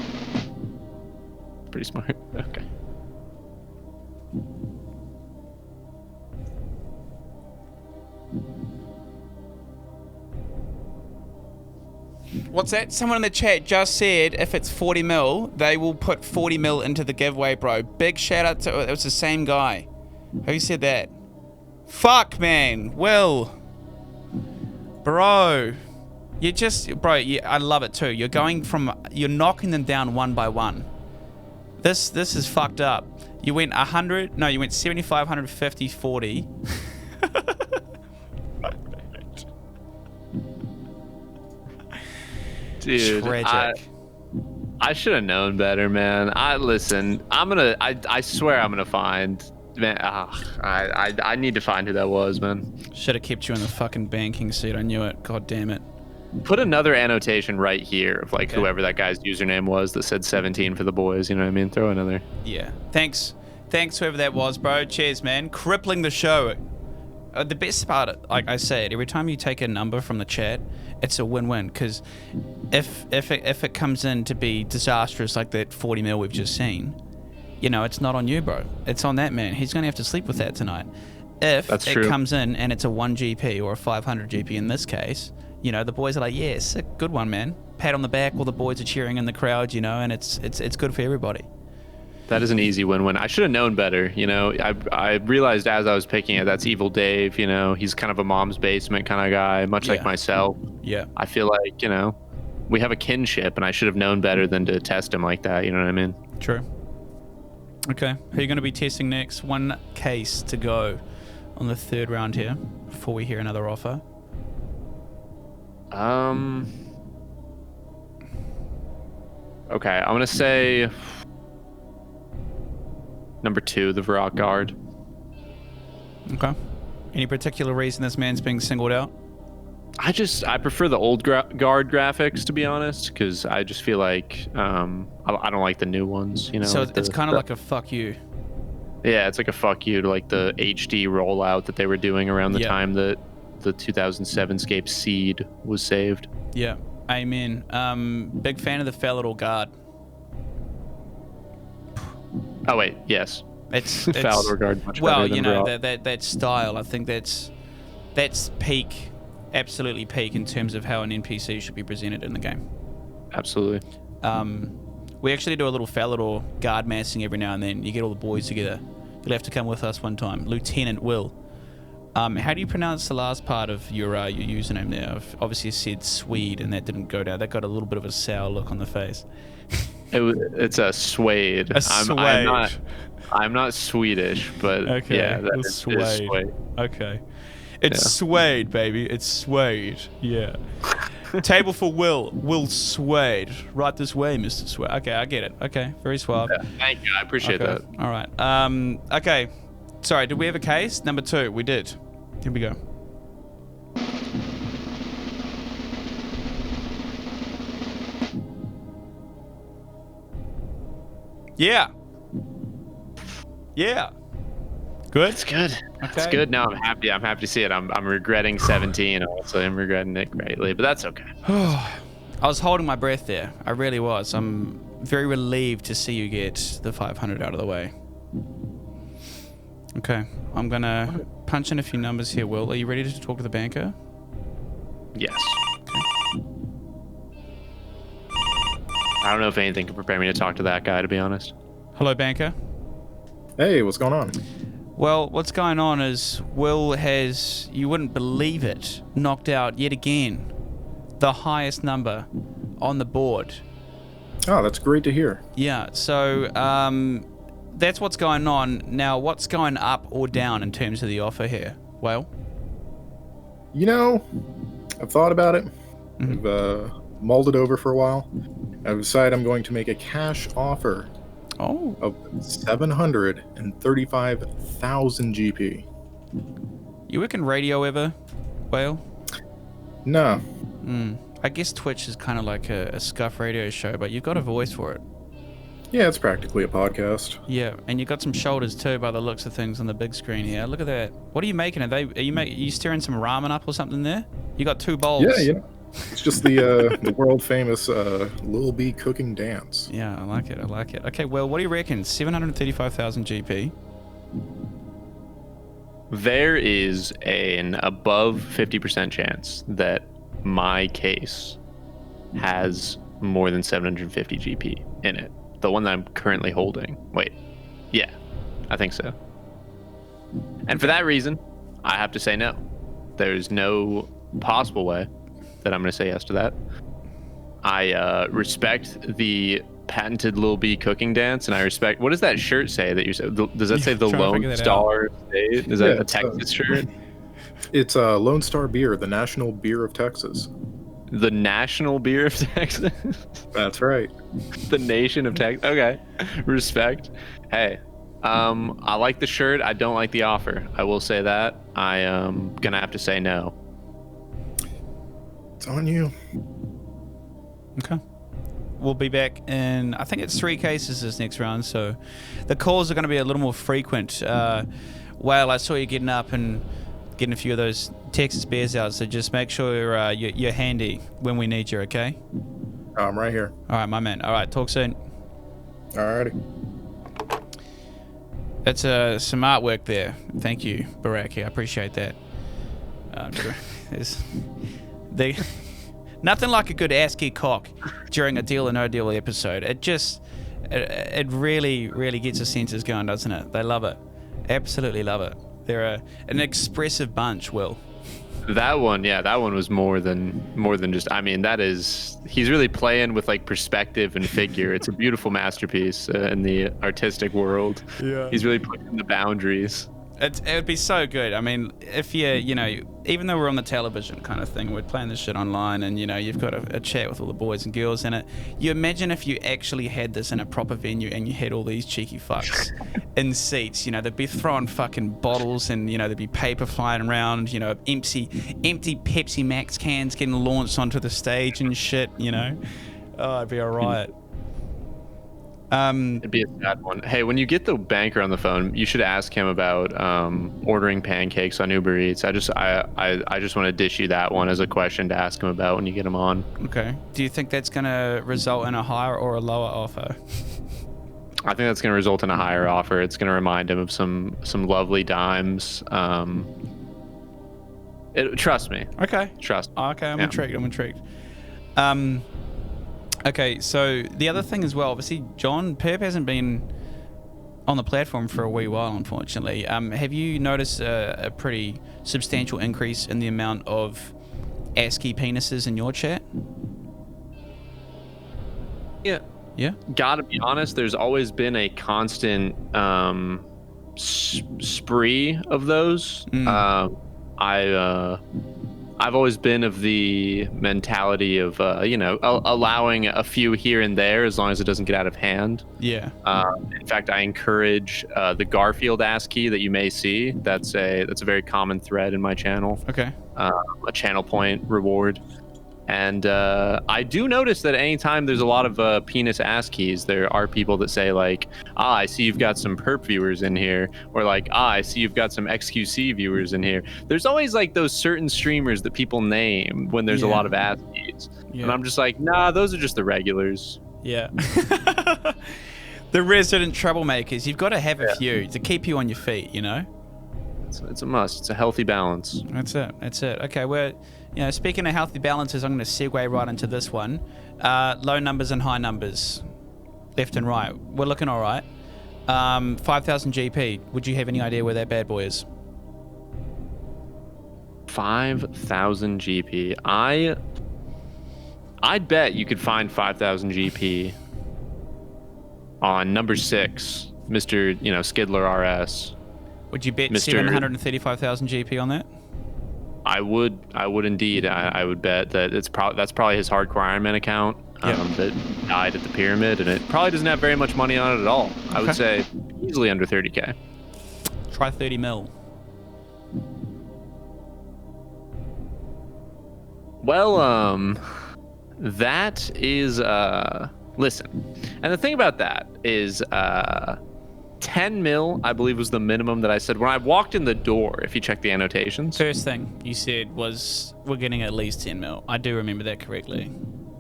Pretty smart. Okay. What's that? Someone in the chat just said if it's 40 mil, they will put 40 mil into the giveaway, bro. Big shout out to... It was the same guy. Who said that? Fuck, man. Will. Bro. You just... Bro, I love it too. You're going from... You're knocking them down one by one. This is fucked up. You went 100... No, you went 75, 150, 40. Dude, tragic. I should have known better, man. I swear I'm gonna find, man. I need to find who that was, man. Should have kept you in the fucking banking seat. I knew it. God damn it. Put another annotation right here of like whoever that guy's username was that said 17 for the boys. You know what I mean? Throw another. Yeah. Thanks whoever that was, bro. Cheers, man. Crippling the show. The best part, like I said, every time you take a number from the chat, it's a win-win, because if it comes in to be disastrous like that 40 mil we've just seen, it's not on you, bro. It's on that man. He's going to have to sleep with that tonight. If That's it true. comes in and it's a 1 GP or a 500 GP in this case, the boys are like, yeah, sick, good one, man. Pat on the back, all the boys are cheering in the crowd, and it's good for everybody. That is an easy win-win. I should have known better. I realized as I was picking it, that's Evil Dave. He's kind of a mom's basement kind of guy, much like myself. Yeah. I feel like, we have a kinship, and I should have known better than to test him like that. You know what I mean? True. Okay. Who are you going to be testing next? 1 case to go on the 3rd round here before we hear another offer. Okay, I'm going to say... Number 2, the Varrock Guard. Okay. Any particular reason this man's being singled out? I prefer the old guard graphics, to be honest, because I just feel like I don't like the new ones. So it's kind of like a fuck you. Yeah, it's like a fuck you to like the HD rollout that they were doing around the time that the 2007 Scape Seed was saved. Yeah. Amen. Big fan of the Felidor guard. Oh wait, yes. It's Felidor guard much well, better than you know, Brawl. that style. I think that's peak, absolutely peak in terms of how an NPC should be presented in the game. Absolutely. We actually do a little Felidor guard massing every now and then. You get all the boys together. You'll have to come with us one time. Lieutenant Will. How do you pronounce the last part of your username there? I've obviously said Swede, and that didn't go down. That got a little bit of a sour look on the face. It's a Swede. I'm not Swedish, but okay. yeah, that is Swede. Okay. It's Swede, baby. It's Swede. Yeah. Table for Will. Will Swade. Right this way, Mr. Swade. Okay, I get it. Okay, very suave. Yeah, thank you. I appreciate that. All right. Okay. Sorry, did we have a case? Number 2. We did. Here we go. Yeah. Yeah. Good? It's good. Okay. It's good. No, I'm happy. I'm happy to see it. I'm regretting 17. Also, I'm regretting it greatly, but that's okay. I was holding my breath there. I really was. I'm very relieved to see you get the 500 out of the way. Okay. I'm going to punch in a few numbers here, Will. Are you ready to talk to the banker? Yes. I don't know if anything can prepare me to talk to that guy, to be honest. Hello, banker. Hey, what's going on? Well, what's going on is Will has, you wouldn't believe it, knocked out yet again the highest number on the board. Oh, that's great to hear. Yeah, so that's what's going on. Now, what's going up or down in terms of the offer here? Well? You know, I've thought about it. Mm-hmm. I've mulled it over for a while. I've decided I'm going to make a cash offer of 735,000 GP. You work in radio ever, Whale? No. I guess Twitch is kind of like a scuff radio show, but you've got a voice for it. Yeah, it's practically a podcast. Yeah, and you've got some shoulders too by the looks of things on the big screen here. Look at that. What are you making? Are you stirring some ramen up or something there? You got 2 bowls. Yeah. It's just the world famous Lil B cooking dance. Yeah, I like it. Okay, well, what do you reckon? 735,000 GP. There is an above 50% chance that my case has more than 750 GP in it. The one that I'm currently holding. Wait. Yeah, I think so. And for that reason, I have to say no. There's no possible way that I'm going to say yes to that. I respect the patented Lil B cooking dance, and I respect. What does that shirt say that you said? Does that say the Lone Star State? Is that a Texas shirt? It's Lone Star Beer, the national beer of Texas. The national beer of Texas? That's right. The nation of Texas. Okay. Respect. Hey, I like the shirt. I don't like the offer. I will say that. I am going to have to say no. It's on you. Okay. We'll be back in, I think it's 3 cases this next round, so the calls are going to be a little more frequent. Well, I saw you getting up and getting a few of those Texas beers out, so just make sure you're handy when we need you, okay? I'm right here. All right, my man. All right, talk soon. Alrighty. That's some artwork there. Thank you, Baraki. I appreciate that. Nothing like a good ASCII cock during a Deal or No Deal episode. It really, really gets the senses going, doesn't it? They love it. Absolutely love it. They're an expressive bunch, Will. That one was more than just. I mean, he's really playing with like perspective and figure. It's a beautiful masterpiece in the artistic world. Yeah, he's really pushing the boundaries. It would be so good. I mean, if even though we're on the television kind of thing, we're playing this shit online, and you've got a chat with all the boys and girls in it. You imagine if you actually had this in a proper venue and you had all these cheeky fucks in seats. They'd be throwing fucking bottles, and there'd be paper flying around. Empty Pepsi Max cans getting launched onto the stage and shit. Oh, it'd be a riot. It'd be a sad one. Hey, when you get the banker on the phone, you should ask him about ordering pancakes on Uber Eats. I just want to dish you that one as a question to ask him about when you get him on. Okay. Do you think that's going to result in a higher or a lower offer? I think that's going to result in a higher offer. It's going to remind him of some lovely dimes. Trust me. Okay. Trust me. Okay, I'm intrigued. Okay, so the other thing as well, obviously, John, Perp hasn't been on the platform for a wee while, unfortunately. Have you noticed a pretty substantial increase in the amount of ASCII penises in your chat? Yeah. Yeah? Gotta be honest, there's always been a constant spree of those. I've always been of the mentality of, allowing a few here and there as long as it doesn't get out of hand. Yeah. In fact, I encourage the Garfield ASCII that you may see. That's a very common thread in my channel. Okay. A channel point reward. And I do notice that anytime there's a lot of penis ASCIIs, there are people that say like, I see you've got some perp viewers in here, or like, I see you've got some XQC viewers in here. There's always like those certain streamers that people name when there's a lot of ASCIIs. Yeah. And I'm just like, nah, those are just the regulars. Yeah. The resident troublemakers. You've got to have a few to keep you on your feet, you know? It's a must. It's a healthy balance. That's it. Okay, speaking of healthy balances, I'm going to segue right into this one. Low numbers and high numbers, left and right. We're looking all right. 5,000 GP. Would you have any idea where that bad boy is? 5,000 GP. I'd bet you could find 5,000 GP on number 6, Mr. Skidler RS. Would you bet 735,000 GP on that? I would indeed. I would bet that that's probably his hardcore Iron Man account that died at the pyramid, and it probably doesn't have very much money on it at all. I would say easily under 30K. Try 30 mil. Well, that is listen, and the thing about that is 10 mil, I believe, was the minimum that I said when I walked in the door, if you check the annotations. First thing you said was, we're getting at least 10 mil. I do remember that correctly.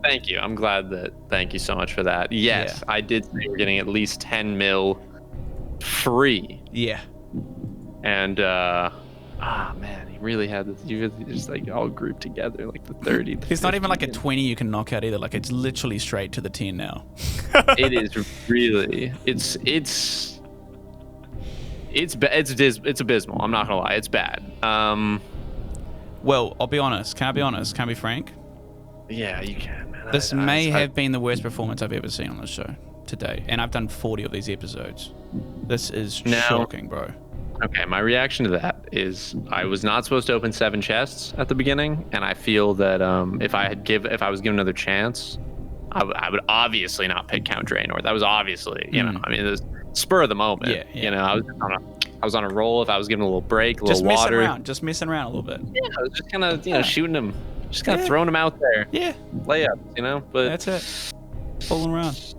Thank you. I'm glad that. Thank you so much for that. Yes, I did say we're getting at least 10 mil free. Yeah. And, man, he really had this. You really just like all grouped together, like the 30. There's not even like a 20 you can knock out either. Like, it's literally straight to the 10 now. It is really. It's abysmal. I'm not gonna lie, it's bad. Well, I'll be honest. Can I be honest? Can I be frank? Yeah, you can, man. This may have been the worst performance I've ever seen on this show today, and I've done 40 of these episodes. This is shocking, bro. Okay, my reaction to that is I was not supposed to open 7 chests at the beginning, and I feel that if I was given another chance, I would obviously not pick Count Draenor. That was obviously, I mean, it was spur of the moment. Yeah. I was on a roll. If I was given a little break, a little water, just messing around a little bit. Yeah, I was just kind of shooting him, just kind of throwing him out there. Yeah, layups, but that's it. Fooling around.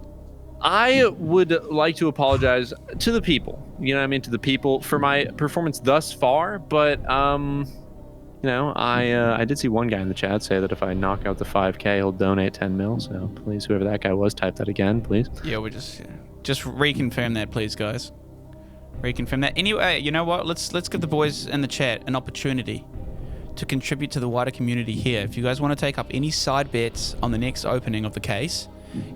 I would like to apologize to the people. To the people for my performance thus far. But I did see one guy in the chat say that if I knock out the 5K, he'll donate 10 mil. So please, whoever that guy was, type that again, please. Yeah, we just reconfirm that, please, guys. Reconfirm that. Anyway, you know what? Let's give the boys in the chat an opportunity to contribute to the wider community here. If you guys want to take up any side bets on the next opening of the case,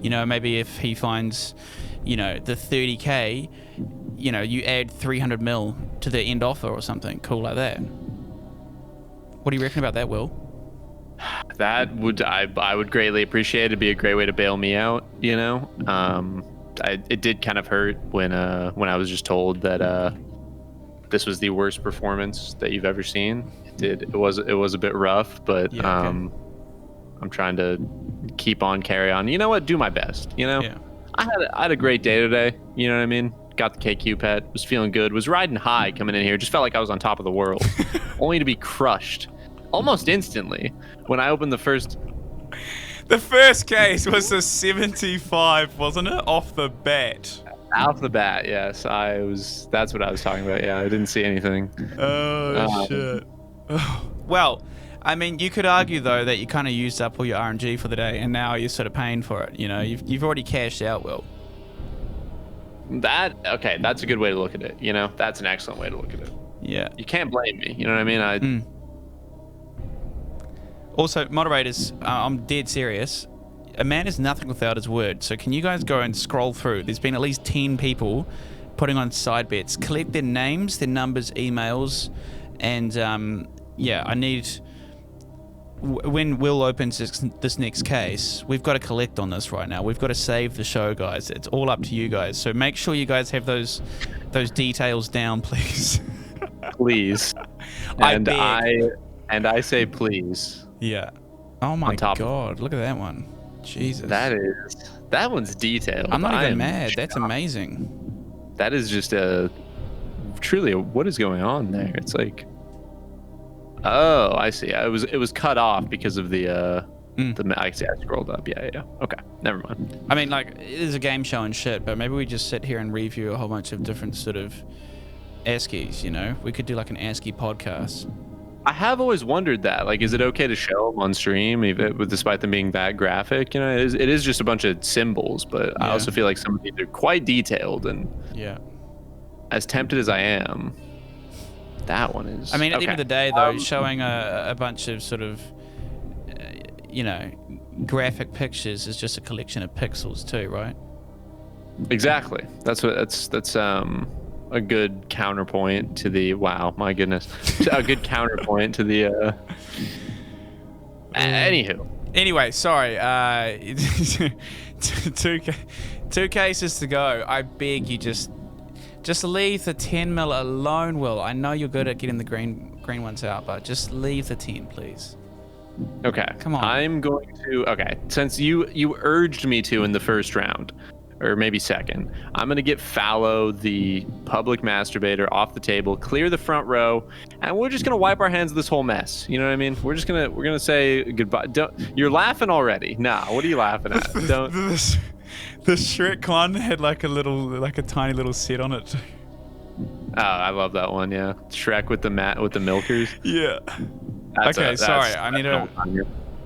maybe if he finds, the 30K, you add 300 mil to the end offer or something cool like that. What do you reckon about that, Will? That would I would greatly appreciate. It'd be a great way to bail me out. It did kind of hurt when I was just told that this was the worst performance that you've ever seen. It was a bit rough, but I'm trying to keep on, carry on. You know what? Do my best. I had a great day today. You know what I mean? Got the KQ pet. Was feeling good. Was riding high coming in here. Just felt like I was on top of the world, only to be crushed almost instantly when I opened the first The first case was a 75, wasn't it? Off the bat. Off the bat, yes. That's what I was talking about. Yeah, I didn't see anything. Oh, shit. Well, I mean, you could argue, though, that you kind of used up all your RNG for the day, and now you're sort of paying for it. You know, you've already cashed out, Will. Okay, that's a good way to look at it. You know, that's an excellent way to look at it. Yeah. You can't blame me. You know what I mean? Also, moderators, I'm dead serious. A man is nothing without his word. So can you guys go and scroll through? There's been at least 10 people putting on side bets. Collect their names, their numbers, emails, and yeah, I need... When Will opens this next case, we've got to collect on this right now. We've got to save the show, guys. It's all up to you guys. So make sure you guys have those details down, please. Please. And I say please. Yeah. Oh my God! Look at that one. Jesus. That one's detailed. I'm not even mad. That's amazing. That is just truly what is going on there? It's like, oh, I see. It was cut off because of the I scrolled up. Yeah. Okay, never mind. I mean, like, it is a game show and shit, but maybe we just sit here and review a whole bunch of different sort of ASCIIs. You know, we could do like an ASCII podcast. I have always wondered that. Like, is it okay to show them on stream, even despite them being that graphic? You know, it is just a bunch of symbols, but I also feel like some of these are quite detailed. And as tempted as I am, that one is. I mean, at the end of the day, though, showing a bunch of sort of, you know, graphic pictures is just a collection of pixels too, right? Exactly. That's a good counterpoint to the my goodness, a good counterpoint to the anywho. Anyway, sorry, two cases to go. I beg you, just leave the 10 mil alone, Will. I know you're good at getting the green ones out, but just leave the 10, please. Okay, come on. I'm going to. Okay, since you urged me to in the first round, or maybe second, I'm gonna get Fallow, the public masturbator, off the table, clear the front row, and we're just gonna wipe our hands of this whole mess. You know what I mean? We're gonna say goodbye. You're laughing already? Nah, what are you laughing at? Don't. The Shrek one had like a tiny little set on it. Oh, I love that one. Yeah, Shrek with the milkers. Yeah. Sorry. I need to.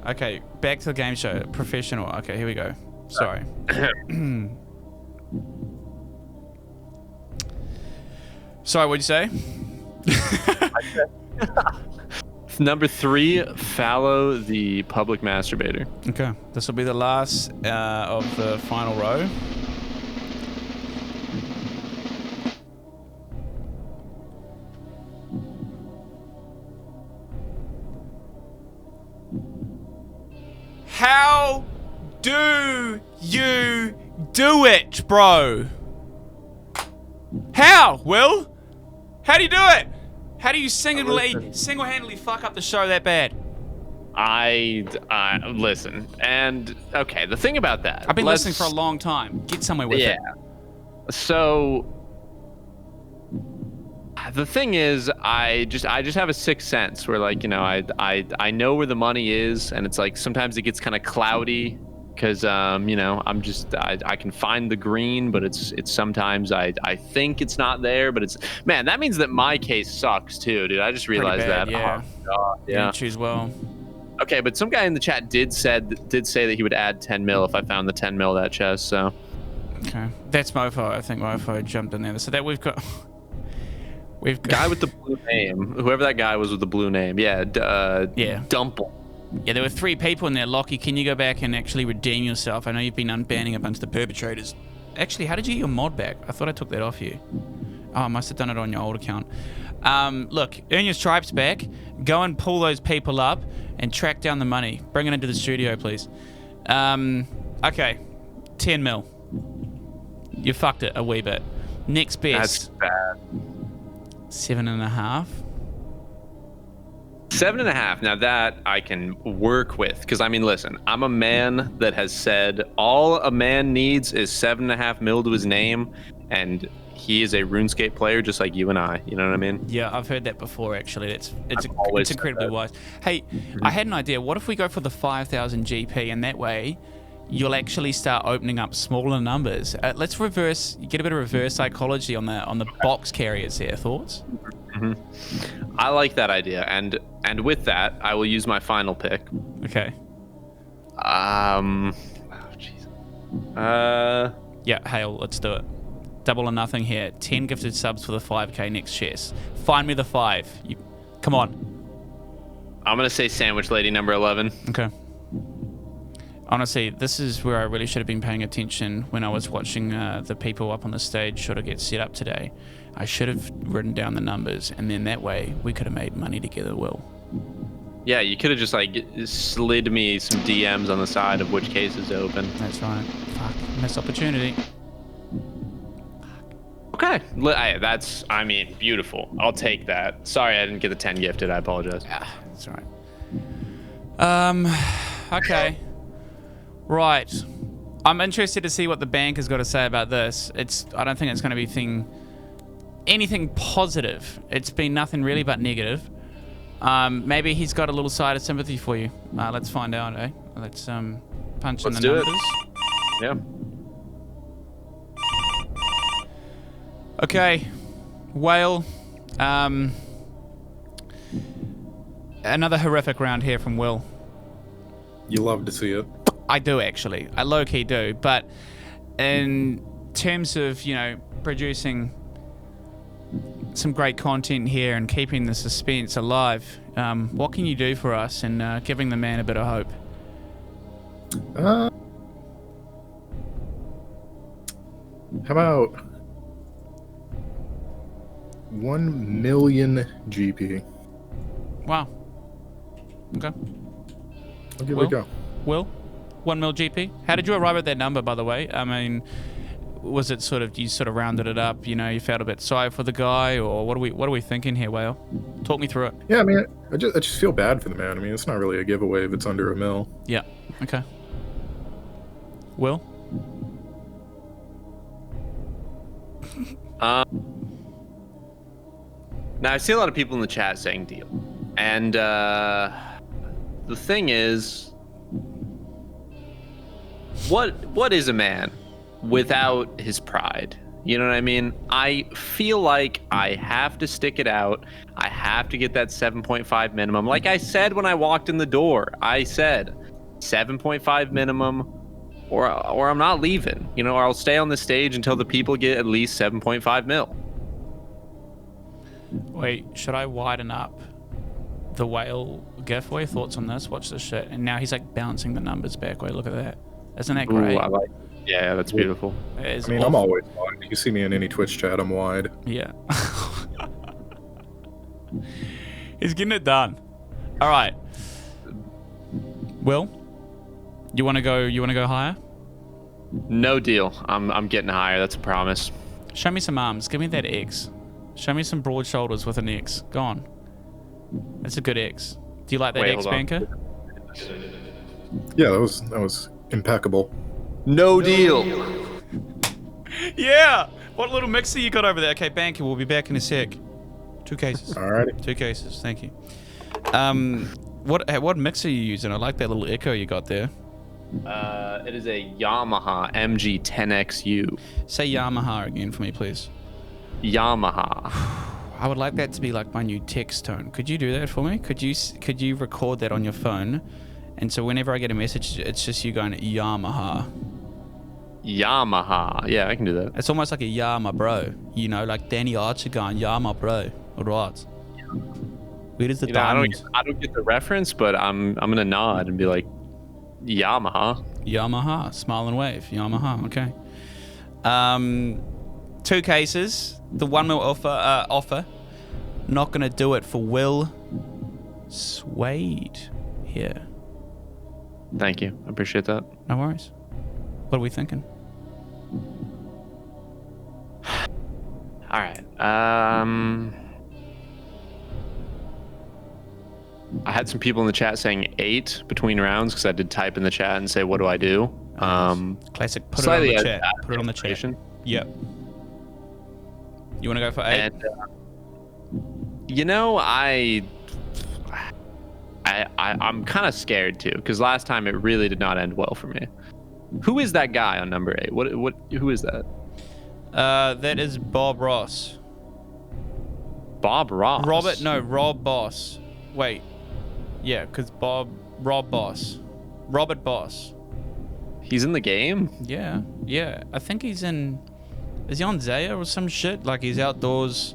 Okay, back to the game show. Professional. Okay, here we go. Sorry. Sorry, what'd you say? Number 3, Fallow, the public masturbator. Okay, this will be the last of the final row. How do you do it, bro? How, Will? How do you do it? How do you single-handedly fuck up the show that bad? I listen, and okay, the thing about that, I've been listening for a long time. Get somewhere with it. Yeah. So the thing is, I just have a sixth sense where, like, you know, I know where the money is, and it's like sometimes it gets kind of cloudy because you know, I can find the green, but it's sometimes I think it's not there, but it's, man, that means that my case sucks too, dude. I just realized that. Yeah. Oh, God, yeah. You choose well. Okay, but some guy in the chat did say that he would add 10 mil if I found the 10 mil that chest. So. Okay, that's Mofo. I think Mofo jumped in there. So that we've got guy with the blue name. Whoever that guy was with the blue name. Yeah. Dumple. Yeah, there were 3 people in there. Lockie, can you go back and actually redeem yourself? I know you've been unbanning a bunch of the perpetrators. Actually, how did you get your mod back? I thought I took that off you. Oh, I must have done it on your old account. Look, earn your stripes back. Go and pull those people up and track down the money. Bring it into the studio, please. Okay, 10 mil. You fucked it a wee bit. Next best. That's bad. 7.5. 7.5. Now that I can work with, because I mean, listen, I'm a man that has said all a man needs is 7.5 mil to his name, and he is a RuneScape player just like you and I. You know what I mean? Yeah, I've heard that before. Actually, it's always incredibly said that. wise. Hey, I had an idea. What if we go for the 5,000 GP, and that way, you'll actually start opening up smaller numbers. Let's get a bit of reverse psychology on the box carriers here. Thoughts? I like that idea, and with that, I will use my final pick. Okay. Oh, jeez. Yeah, Hale, let's do it. Double or nothing here. 10 gifted subs for the 5k next chest. Find me the 5. Come on. I'm gonna say Sandwich Lady number 11. Okay. Honestly, this is where I really should have been paying attention when I was watching the people up on the stage should have get set up today. I should have written down the numbers, and then that way we could have made money together, Will. Yeah, you could have just like slid me some DMs on the side of which case is open. That's right. Fuck. Missed opportunity. Okay, I mean, beautiful. I'll take that. Sorry I didn't get the 10 gifted. I apologize. That's all right. Okay. Right. I'm interested to see what the bank has got to say about this. I don't think it's going to be anything positive. It's been nothing really but negative. Maybe he's got a little side of sympathy for you. Let's find out, eh? Let's punch in the numbers. Yeah. Okay. Whale. Another horrific round here from Will. You love to see it. I do, actually. I low-key do. But in terms of, producing some great content here and keeping the suspense alive, what can you do for us and giving the man a bit of hope? How about 1 million GP? Wow. Okay. I'll give it a go. Will? 1 mil GP? How did you arrive at that number, by the way? I mean, was it you sort of rounded it up, you felt a bit sorry for the guy, or what are we thinking here, Whale? Talk me through it. Yeah, I mean, I just feel bad for the man. I mean, it's not really a giveaway if it's under a mil. Yeah. Okay. Will? Now I see a lot of people in the chat saying deal, and the thing is, what is a man without his pride? You know what I mean? I feel like I have to stick it out. I have to get that 7.5 minimum. Like I said when I walked in the door, I said 7.5 minimum, or I'm not leaving. Or I'll stay on the stage until the people get at least 7.5 mil. Wait, should I widen up the Whale gif? What are your thoughts on this? Watch this shit. And now he's like bouncing the numbers back. Wait, look at that. Isn't that great? Ooh, I like. Yeah, that's beautiful. I mean, I'm always wide. You see me in any Twitch chat, I'm wide. Yeah. He's getting it done. All right. Will, you want to go higher? No deal. I'm getting higher. That's a promise. Show me some arms. Give me that X. Show me some broad shoulders with an X. Go on. That's a good X. Do you like that X, Banker? Yeah, that was impeccable. No deal. Yeah. What little mixer you got over there? Okay, Banker, we'll be back in a sec. 2 cases. Alrighty. 2 cases. Thank you. What mixer are you using? I like that little echo you got there. It is a Yamaha MG10XU. Say Yamaha again for me, please. Yamaha. I would like that to be like my new text tone. Could you do that for me? Could you record that on your phone? And so whenever I get a message, it's just you going Yamaha. Yamaha. Yeah, I can do that. It's almost like a Yama bro. Like Danny Archer going Yama bro. Alright. Where does the diamond? I don't get the reference, but I'm gonna nod and be like, Yamaha. Yamaha. Smile and wave. Yamaha. Okay. 2 cases. The 1 mil offer. Not gonna do it for Will Suede here. Thank you. I appreciate that. No worries. What are we thinking? All right. I had some people in the chat saying 8 between rounds because I did type in the chat and say, "What do I do?" Classic. Put it on the chat. Put it on the chat. Yep. You want to go for 8? And you know, I'm kind of scared too, because last time it really did not end well for me. Who is that guy on number 8? Who is that? That is Bob Ross. Bob Ross. Rob Boss. Wait. Yeah, because Rob Boss. Robert Boss. He's in the game? Yeah. I think he's in... Is he on Zaya or some shit? Like he's outdoors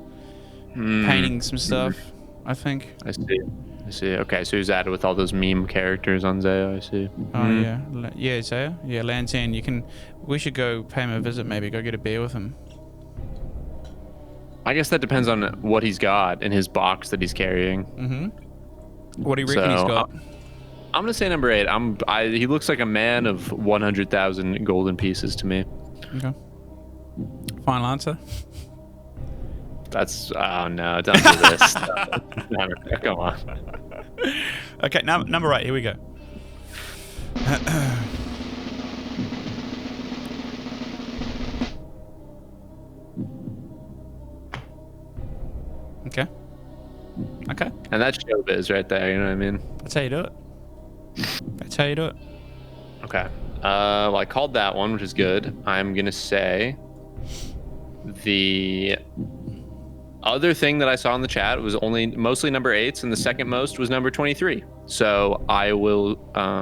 painting some stuff, I think. I see. Okay, so he's added with all those meme characters on Zaya, I see. Oh, yeah. Yeah, Zaya. Yeah, Land's End. We should go pay him a visit, maybe. Go get a beer with him. I guess that depends on what he's got in his box that he's carrying. Mm-hmm. What do you reckon he's got? I'm gonna say number 8. He looks like a man of 100,000 golden pieces to me. Okay. Final answer. That's oh no! Don't do this. No, come on. Okay, number 8. Here we go. Okay. And that's showbiz right there. You know what I mean? That's how you do it. Okay. Well, I called that one, which is good. I'm gonna say the other thing that I saw in the chat was mostly number 8s, and the second most was number 23. So I will,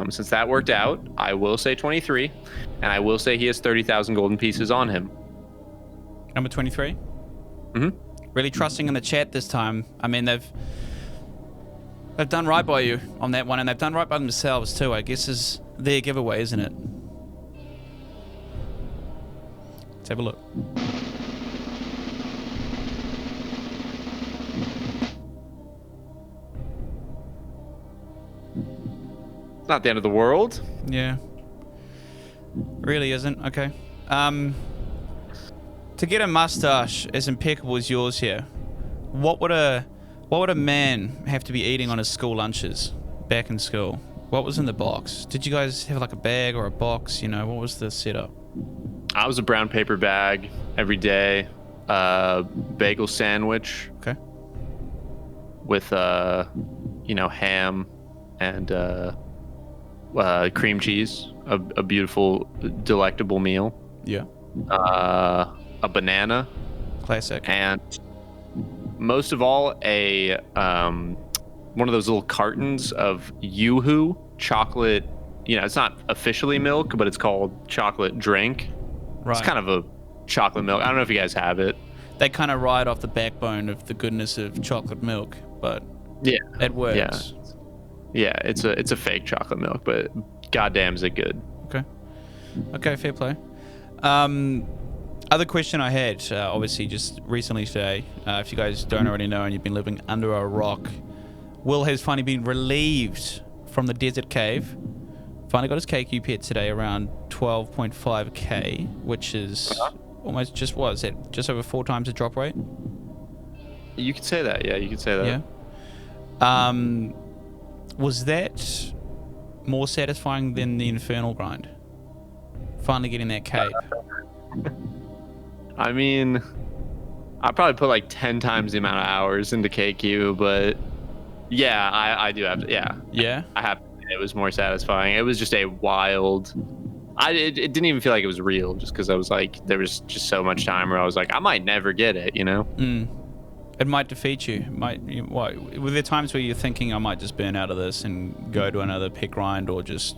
since that worked out, I will say 23, and I will say he has 30,000 golden pieces on him. Number 23. Mm-hmm. Really trusting in the chat this time. I mean, they've done right by you on that one, and they've done right by themselves too. I guess is their giveaway, isn't it? Let's have a look. Not the end of the world. Yeah. Really isn't. Okay. To get a mustache as impeccable as yours here, what would a man have to be eating on his school lunches back in school? What was in the box? Did you guys have like a bag or a box? What was the setup? I was a brown paper bag every day, bagel sandwich. Okay. With ham and cream cheese, a beautiful, delectable meal. Yeah. A banana. Classic. And most of all, one of those little cartons of Yoo-hoo chocolate. It's not officially milk, but it's called chocolate drink. Right. It's kind of a chocolate milk. I don't know if you guys have it. They kind of ride off the backbone of the goodness of chocolate milk, but yeah, it works. Yeah, it's a fake chocolate milk, but goddamn is it good. Okay, fair play. Other question I had, obviously just recently today, if you guys don't already know and you've been living under a rock, Will has finally been relieved from the desert cave. Finally got his KQ pet today around 12.5k, which is almost just over 4 times the drop rate. You could say that, yeah. You could say that. Yeah. Was that more satisfying than the infernal grind? Finally getting that cave. I mean, I probably put like 10 times the amount of hours into KQ, but yeah, I do have to. Yeah. I have to say it was more satisfying. It was just a wild. It didn't even feel like it was real, just because I was like, there was just so much time where I was like, I might never get it, It might defeat you. Were there times where you're thinking I might just burn out of this and go to another pit grind, or just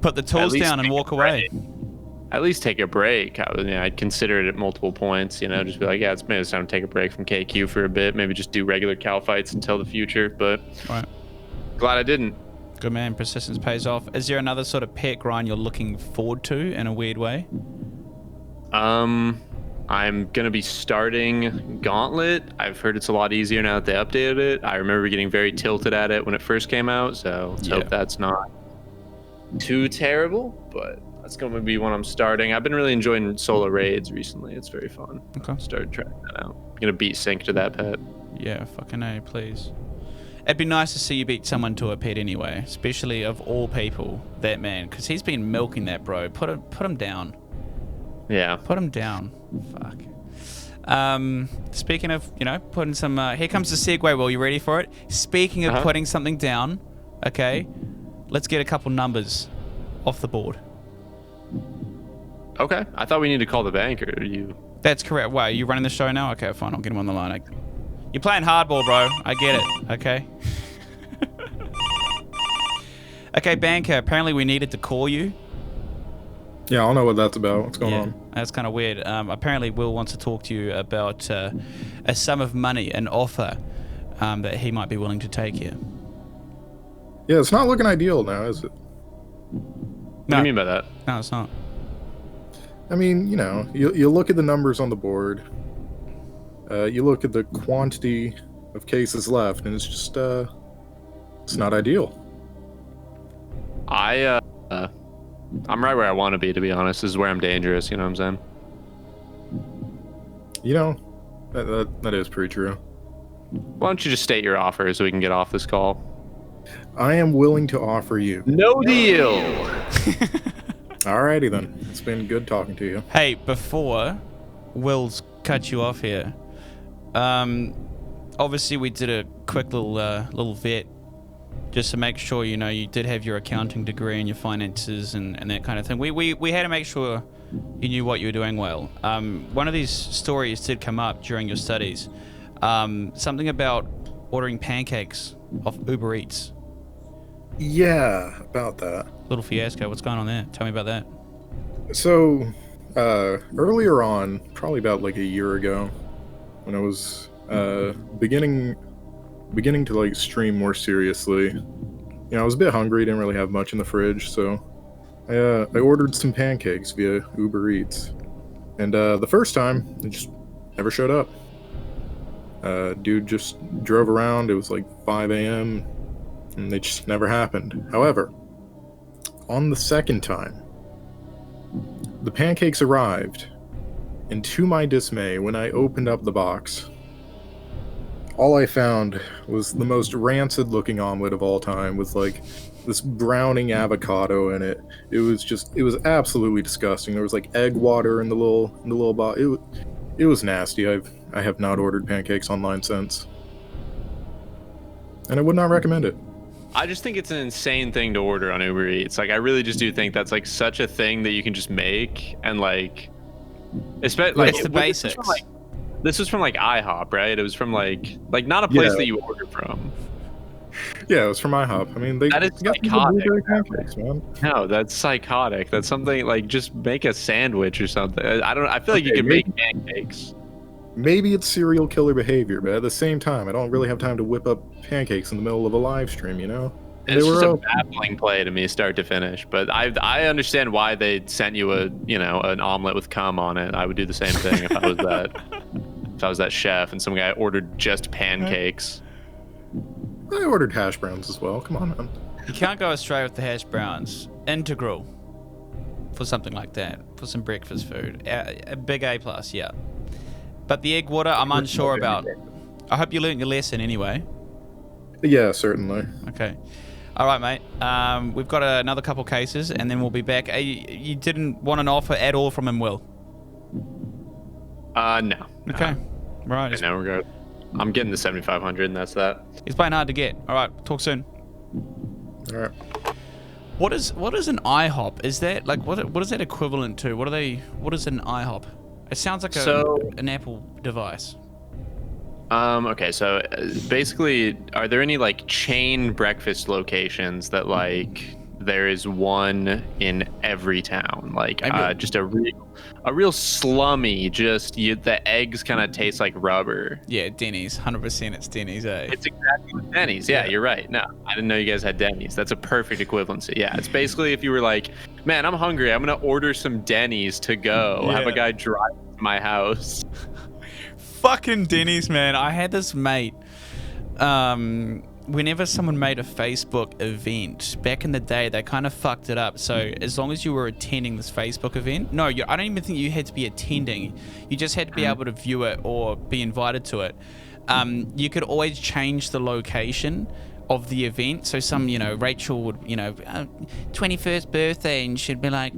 put the tools down and walk away? At least take a break. I'd consider it at multiple points, just be like, yeah, maybe it's time to take a break from KQ for a bit. Maybe just do regular cal fights until the future, but glad I didn't. Good man, persistence pays off. Is there another sort of pet grind you're looking forward to in a weird way? I'm gonna be starting Gauntlet. I've heard it's a lot easier now that they updated it. I remember getting very tilted at it when it first came out, so let's hope that's not too terrible, but that's going to be one I'm starting. I've been really enjoying solo raids recently. It's very fun. Okay. Started trying that out. I'm going to beat Sync to that pet. Yeah, fucking A, please. It'd be nice to see you beat someone to a pet anyway, especially of all people, that man, because he's been milking that, bro. Put him down. Yeah. Put him down. Fuck. Speaking of, putting some... here comes the segue, Will. You ready for it? Speaking of putting something down, okay, let's get a couple numbers off the board. Okay. I thought we needed to call the banker. That's correct. Wait, are you running the show now? Okay, fine. I'll get him on the line. You're playing hardball, bro. I get it. Okay. Okay, banker. Apparently we needed to call you. Yeah, I don't know what that's about. What's going on? That's kind of weird. Apparently Will wants to talk to you about a sum of money, an offer that he might be willing to take here. Yeah, it's not looking ideal now, is it? What do you mean by that? No, it's not. I mean, you look at the numbers on the board. You look at the quantity of cases left, and it's just, it's not ideal. I'm right where I want to be, to be honest. This is where I'm dangerous, you know what I'm saying? That is pretty true. Why don't you just state your offer so we can get off this call? I am willing to offer you. No deal! Alrighty then. It's been good talking to you. Hey, before Will's cut you off here, obviously we did a quick little vet just to make sure you did have your accounting degree and your finances and that kind of thing. We had to make sure you knew what you were doing well. One of these stories did come up during your studies. Something about ordering pancakes off Uber Eats. Yeah, about that. Little fiasco. What's going on there? Tell me about that. So, earlier on, probably about like a year ago, when I was beginning to like stream more seriously, I was a bit hungry, didn't really have much in the fridge, so I ordered some pancakes via Uber Eats. And the first time, it just never showed up. Dude just drove around. It was like 5 a.m. and they just never happened. However, on the second time, the pancakes arrived, and to my dismay, when I opened up the box, all I found was the most rancid looking omelet of all time with like this browning avocado in it. It was absolutely disgusting. There was like egg water in the little box. It was nasty. I have not ordered pancakes online since, and I would not recommend it. I just think it's an insane thing to order on Uber Eats. Like, I really just do think that's like such a thing that you can just make, and like, especially It's the basics. This was from like IHOP, right? It was from like not a place that you order from. Yeah, it was from IHOP. I mean, that is got psychotic. blueberry pancakes, man. No, that's psychotic. That's something like, just make a sandwich or something. I feel like you Okay, can make pancakes. Maybe it's serial killer behavior, but at the same time, I don't really have time to whip up pancakes in the middle of a live stream, And It's just a baffling play to me, start to finish. But I understand why they sent you an omelet with cum on it. I would do the same thing if I was that if I was that chef and some guy ordered just pancakes. I ordered hash browns as well. Come on, man. You can't go astray with the hash browns. Integral for something like that, for some breakfast food. A big A+, yeah. But the egg water, I'm unsure about. I hope you learned your lesson anyway. Yeah, certainly. Okay. All right, mate. We've got another couple cases, and then we'll be back. You didn't want an offer at all from him, Will? No. Okay. Right. No, we're good. I'm getting the 7,500, and that's that. He's playing hard to get. All right. Talk soon. All right. What is an IHOP? Is that like what is that equivalent to? What is an IHOP? It sounds like an Apple device. Okay, so basically, are there any like chain breakfast locations that like there is one in every town? Like just a real slummy, the eggs kind of taste like rubber. Yeah, Denny's, 100%. It's Denny's, eh? It's exactly like Denny's. Yeah, you're right. No, I didn't know you guys had Denny's. That's a perfect equivalency. Yeah, it's basically if you were like, man, I'm hungry. I'm gonna order some Denny's to go. Yeah. Have a guy drive to my house. Fucking Denny's, man. I had this mate. Whenever someone made a Facebook event back in the day, they kind of fucked it up. So as long as you were attending this Facebook event, I don't even think you had to be attending. You just had to be able to view it or be invited to it. You could always change the location of the event. So some, Rachel would, 21st birthday, and she'd be like,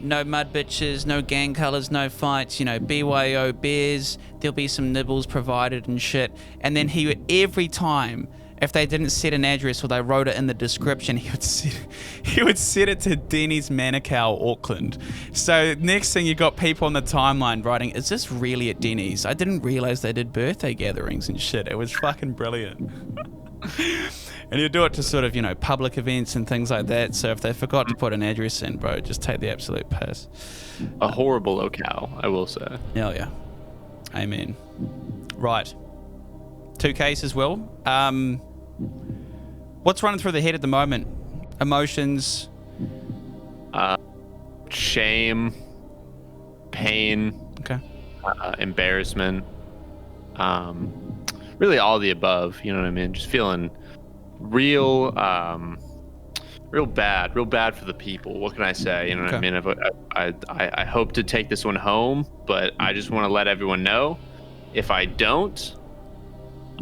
no mud bitches, no gang colors, no fights, you know, BYO beers, there'll be some nibbles provided and shit. And then he would, every time, if they didn't set an address or they wrote it in the description, he would set it to Denny's Manukau, Auckland. So next thing, you got people on the timeline writing, is this really at Denny's? I didn't realize they did birthday gatherings and shit. It was fucking brilliant. And you do it to sort of, you know, public events and things like that. So if they forgot to put an address in, bro, just take the absolute piss. A horrible locale, I will say. Hell yeah. Amen. Right. 2 cases, Will. What's running through the head at the moment? Emotions? Shame, pain, Okay. embarrassment, really all the above. You know what I mean? Just feeling real bad for the people. What can I say? You know what I mean? I hope to take this one home, but I just want to let everyone know, if I don't,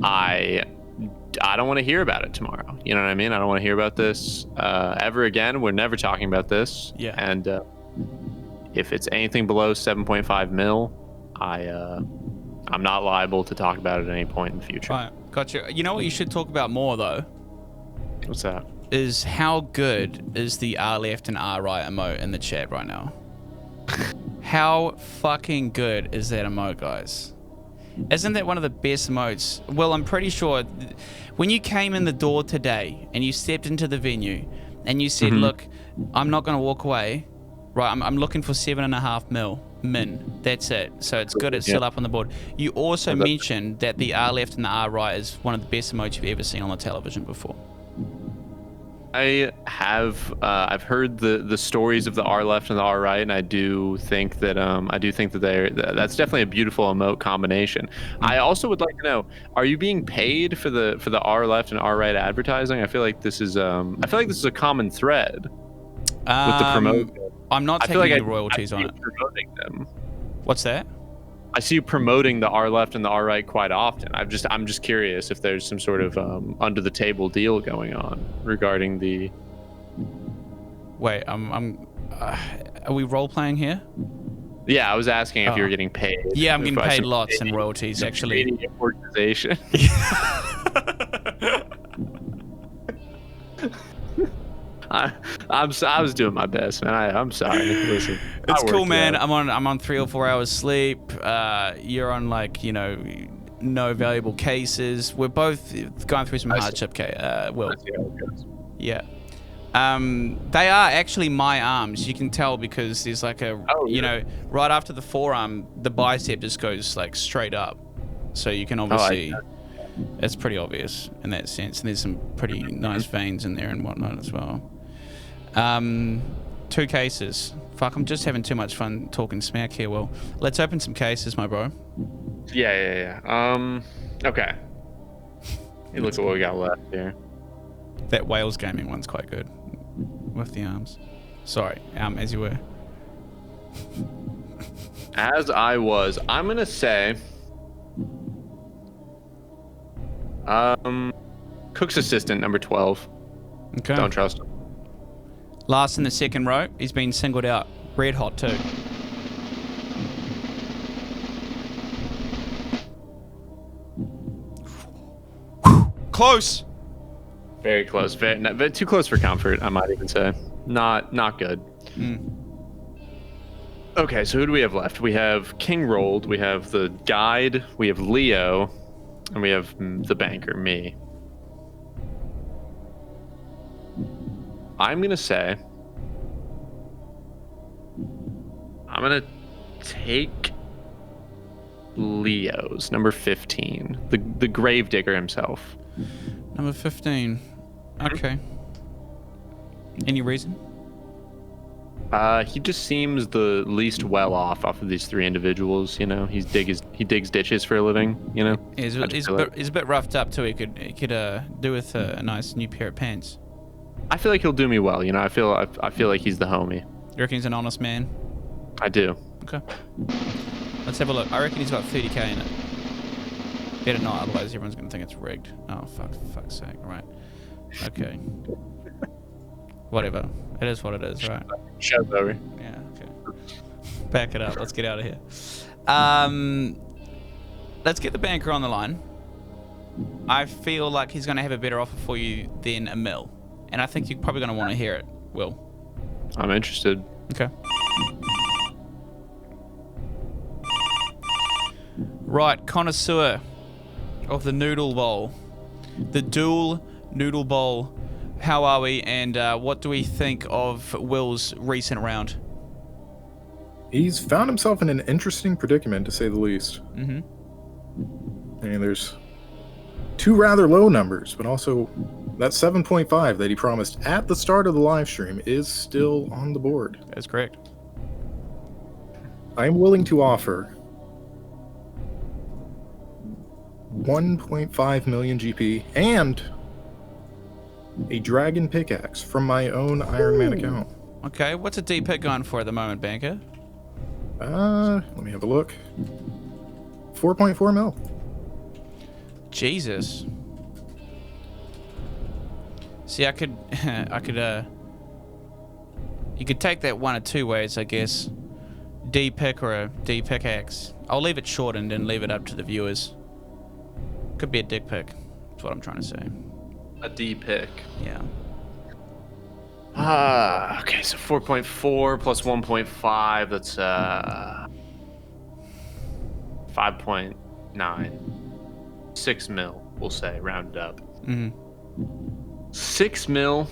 I don't want to hear about it tomorrow. You know what I mean? I don't want to hear about this ever again. We're never talking about this. Yeah. And if it's anything below 7.5 mil, I'm not liable to talk about it at any point in the future. Right. Gotcha. You know what you should talk about more, though? What's that? Is how good is the R left and R right emote in the chat right now? How fucking good is that emote, guys? Isn't that one of the best emotes? Well, I'm pretty sure when you came in the door today and you stepped into the venue and you said, look, I'm not going to walk away. Right, I'm looking for 7.5 mil min. That's it. So it's good. It's still up on the board. You also mentioned that the R left and the R right is one of the best emotes you've ever seen on the television before. I have I've heard the stories of the R left and the R right, and I do think that that's definitely a beautiful emote combination. I also would like to know, are you being paid for the R left and R right advertising? I feel like this is a common thread with the promotion. I'm not taking any royalties on it. Promoting them. What's that? I see you promoting the R left and the R right quite often. I'm just curious if there's some sort of under the table deal going on regarding the. Wait, are we role playing here? Yeah, I was asking if you were getting paid. Yeah, I'm getting paid lots in royalties, actually. Organization. I was doing my best, man. I'm sorry. Listen, it's cool, man. I'm on 3 or 4 hours sleep. You're on, like, you know, no valuable cases. We're both going through some hardship. Will. Yeah. They are actually my arms. You can tell because there's like you know, right after the forearm, the bicep just goes like straight up. So you can obviously. It's pretty obvious in that sense, and there's some pretty nice veins in there and whatnot as well. 2 cases. Fuck, I'm just having too much fun talking smack here, Will. Let's open some cases, my bro. Yeah. Okay. Hey, look at what we got left here. That Wales gaming one's quite good. With the arms. Sorry, as you were. As I was, I'm gonna say Cook's assistant, number 12. Okay. Don't trust him. Last in the second row, he's been singled out. Red hot too. Close. Very close. Very too close for comfort, I might even say. Not good. Okay, so who do we have left? We have King Rolled, we have the guide, we have Leo, and we have the banker, me. I'm gonna say I'm gonna take Leo's number 15, the gravedigger himself. Number 15. Okay. Any reason? He just seems the least well off of these 3 individuals. You know, he digs ditches for a living. You know, He's a bit roughed up too. He could do with a nice new pair of pants. I feel like he'll do me well. You know, I feel like he's the homie. You reckon he's an honest man? I do. Okay. Let's have a look. I reckon he's got 30k in it. Better not, otherwise everyone's gonna think it's rigged. Oh fuck's sake! Right. Okay. Whatever. It is what it is, right? Show's over. Yeah. Okay. Back it up. Let's get out of here. Let's get the banker on the line. I feel like he's going to have a better offer for you than a mil. And I think you're probably going to want to hear it, Will. I'm interested. Okay. Right, connoisseur of the noodle bowl. The dual noodle bowl. How are we, and what do we think of Will's recent round? He's found himself in an interesting predicament, to say the least. Mm-hmm. I mean, there's two rather low numbers, but also that 7.5 that he promised at the start of the live stream is still on the board. That's correct. I'm willing to offer 1.5 million GP and a dragon pickaxe from my own Iron Man account. Okay, what's a deep pick going for at the moment, banker? Let me have a look. 4.4 mil. Jesus. See, I could, you could take that one of two ways, I guess. D pick or a D pickaxe. I'll leave it shortened and leave it up to the viewers. Could be a dick pick. That's what I'm trying to say. A D pick. Yeah. Okay, so 4.4 plus 1.5, that's 5.9. 6 mil, we'll say, rounded up. Mm-hmm. 6 mil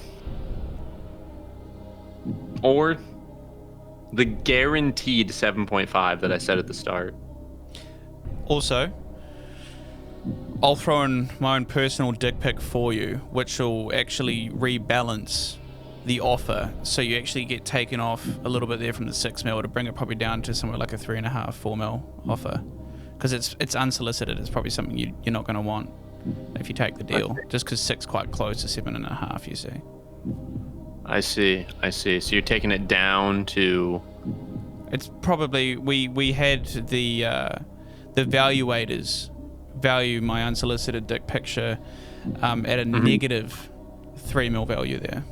or the guaranteed 7.5 that I said at the start. Also, I'll throw in my own personal dick pic for you, which will actually rebalance the offer, so you actually get taken off a little bit there from the 6 mil to bring it probably down to somewhere like a 3.5, 4 mil offer, because it's unsolicited. It's probably something you're not going to want if you take the deal, just because 6 quite close to 7.5. You see. I see. So you're taking it down to. It's probably we had the valuators value my unsolicited dick picture at a negative 3 mil value there.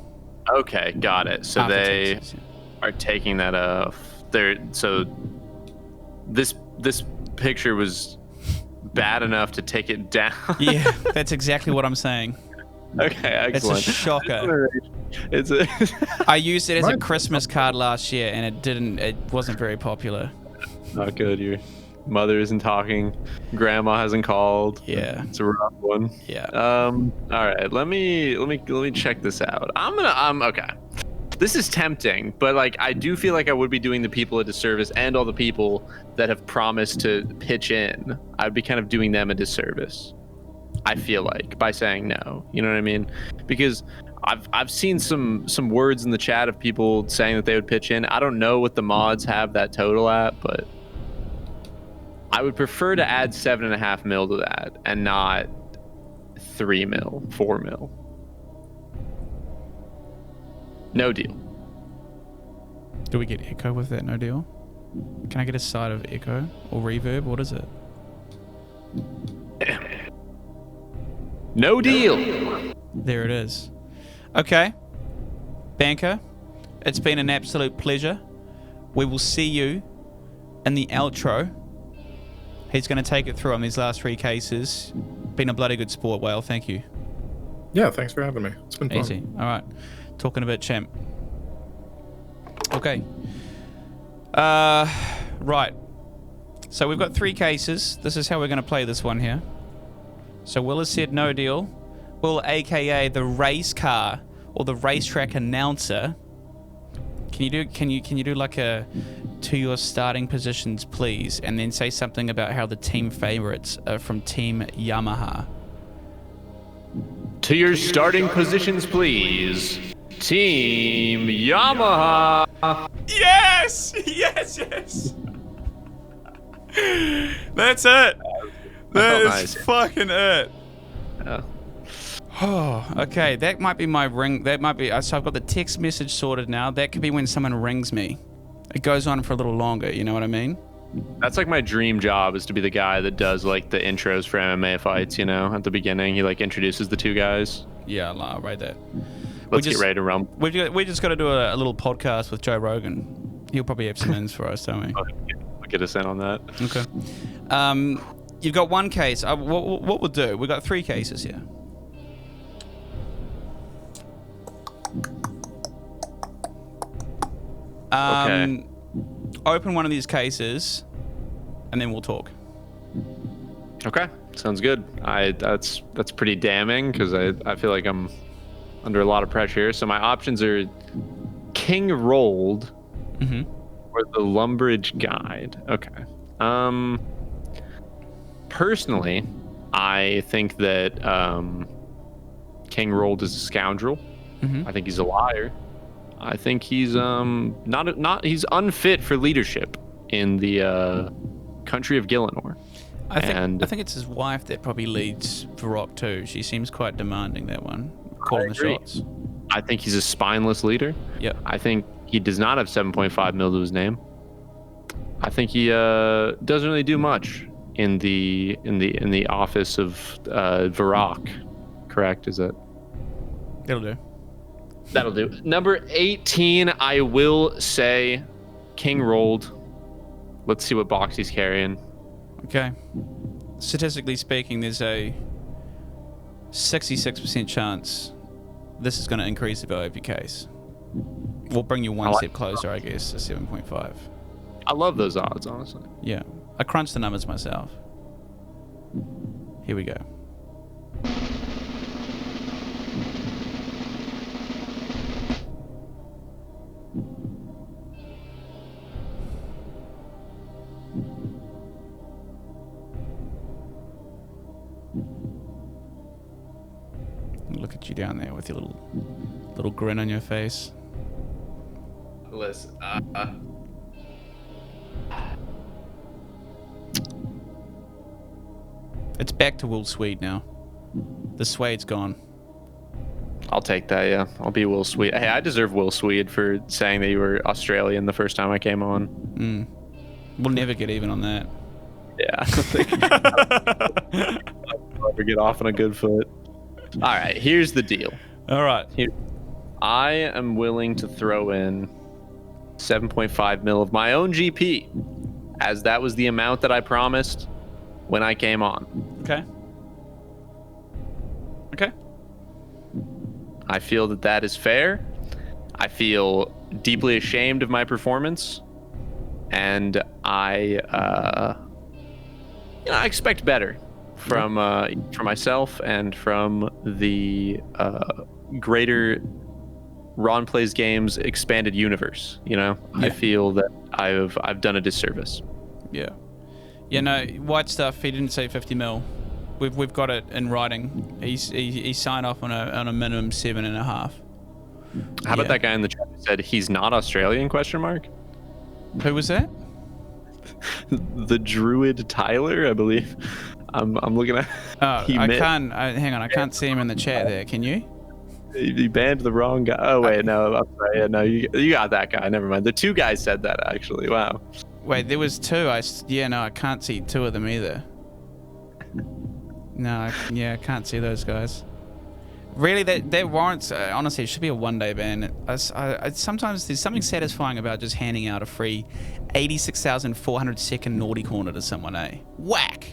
Okay, got it. So After they taxes, yeah. are taking that so this picture was bad enough to take it down. Yeah, that's exactly what I'm saying. Okay, excellent. It's a shocker. I used it as a Christmas card last year, and it wasn't very popular. Not good. Your mother isn't talking. Grandma hasn't called. Yeah, it's a rough one. Yeah. All right. Let me check this out. I'm okay. This is tempting, but like I do feel like I would be doing the people a disservice, and all the people that have promised to pitch in. I'd be kind of doing them a disservice. I feel like by saying no. You know what I mean? Because I've seen some words in the chat of people saying that they would pitch in. I don't know what the mods have that total at, but I would prefer to add 7.5 mil to that and not 3 mil, 4 mil. No deal. Do we get echo with that? No deal. Can I get a side of echo or reverb? What is it? No deal. There it is. Okay. Banker, it's been an absolute pleasure. We will see you in the outro. He's going to take it through on these last 3 cases. Been a bloody good sport, Whale. Thank you. Yeah, thanks for having me. It's been fun. Easy. All right. Talking a bit, champ. Okay. Right. So we've got 3 cases. This is how we're going to play this one here. So Will has said no deal. Will, aka the race car or the racetrack announcer. Can you do like a to your starting positions, please, and then say something about how the team favorites are from Team Yamaha. To your starting positions, please. Team Yamaha. Yes! Yes, yes! That's it! That is nice. fucking it. Yeah. Oh, okay, that might be my ring. That might be. So I've got the text message sorted now. That could be when someone rings me. It goes on for a little longer, you know what I mean? That's like my dream job, is to be the guy that does like the intros for MMA fights, you know, at the beginning. He like introduces the 2 guys. Yeah, I'll write that. Let's get ready to rumble. We just got to do a little podcast with Joe Rogan. He'll probably have some ins for us, don't we? I'll get us in on that. Okay. You've got one case. What we'll do, we've got 3 cases here. Okay. Open one of these cases, and then we'll talk. Okay, sounds good. That's pretty damning because I feel like I'm under a lot of pressure here. So my options are King Rolled or the Lumbridge Guide. Okay. Personally, I think that King Rolled is a scoundrel. I think he's a liar. I think he's he's unfit for leadership in the country of Gillinor. I think it's his wife that probably leads Varrock too. She seems quite demanding, that one, calling the shots. I think he's a spineless leader. Yep. I think he does not have 7.5 mil to his name. I think he doesn't really do much in the office of Varrock. Correct? Is it? That'll do. That'll do. Number 18, I will say King Rolled. Let's see what box he's carrying. Okay. Statistically speaking, there's a 66% chance this is going to increase the value of your case. We'll bring you one step closer, I guess, to 7.5. I love those odds, honestly. Yeah. I crunched the numbers myself. Here we go. Look at you down there with your little grin on your face. Listen, It's back to Will Swede now. The Swade's gone. I'll take that, yeah. I'll be Will Swede. Hey, I deserve Will Swede for saying that you were Australian the first time I came on. We'll never get even on that. Yeah, I don't think I'll never get off on a good foot. All right, here's the deal. All right. I am willing to throw in 7.5 mil of my own GP, as that was the amount that I promised when I came on. Okay. Okay. I feel that that is fair. I feel deeply ashamed of my performance, and I expect better from myself and from the greater Ron Plays Games expanded universe. I feel that I've done a disservice. Yeah. Yeah. No, White Stuff. He didn't say 50 mil. We've got it in writing. He signed off on a minimum 7.5. How about that guy in the chat who said he's not Australian? ? Who was that? The Druid Tyler, I believe. I'm looking at. Oh, hang on. I can't see him in the chat there. Can you? You banned the wrong guy. Oh wait, no. I'm sorry. Yeah, no, you got that guy. Never mind. The 2 guys said that actually. Wow. Wait, there was 2. I can't see 2 of them either. No, I can't see those guys. Really, that warrants. Honestly, it should be a 1-day ban. Sometimes there's something satisfying about just handing out a free 86,400 second naughty corner to someone. Whack.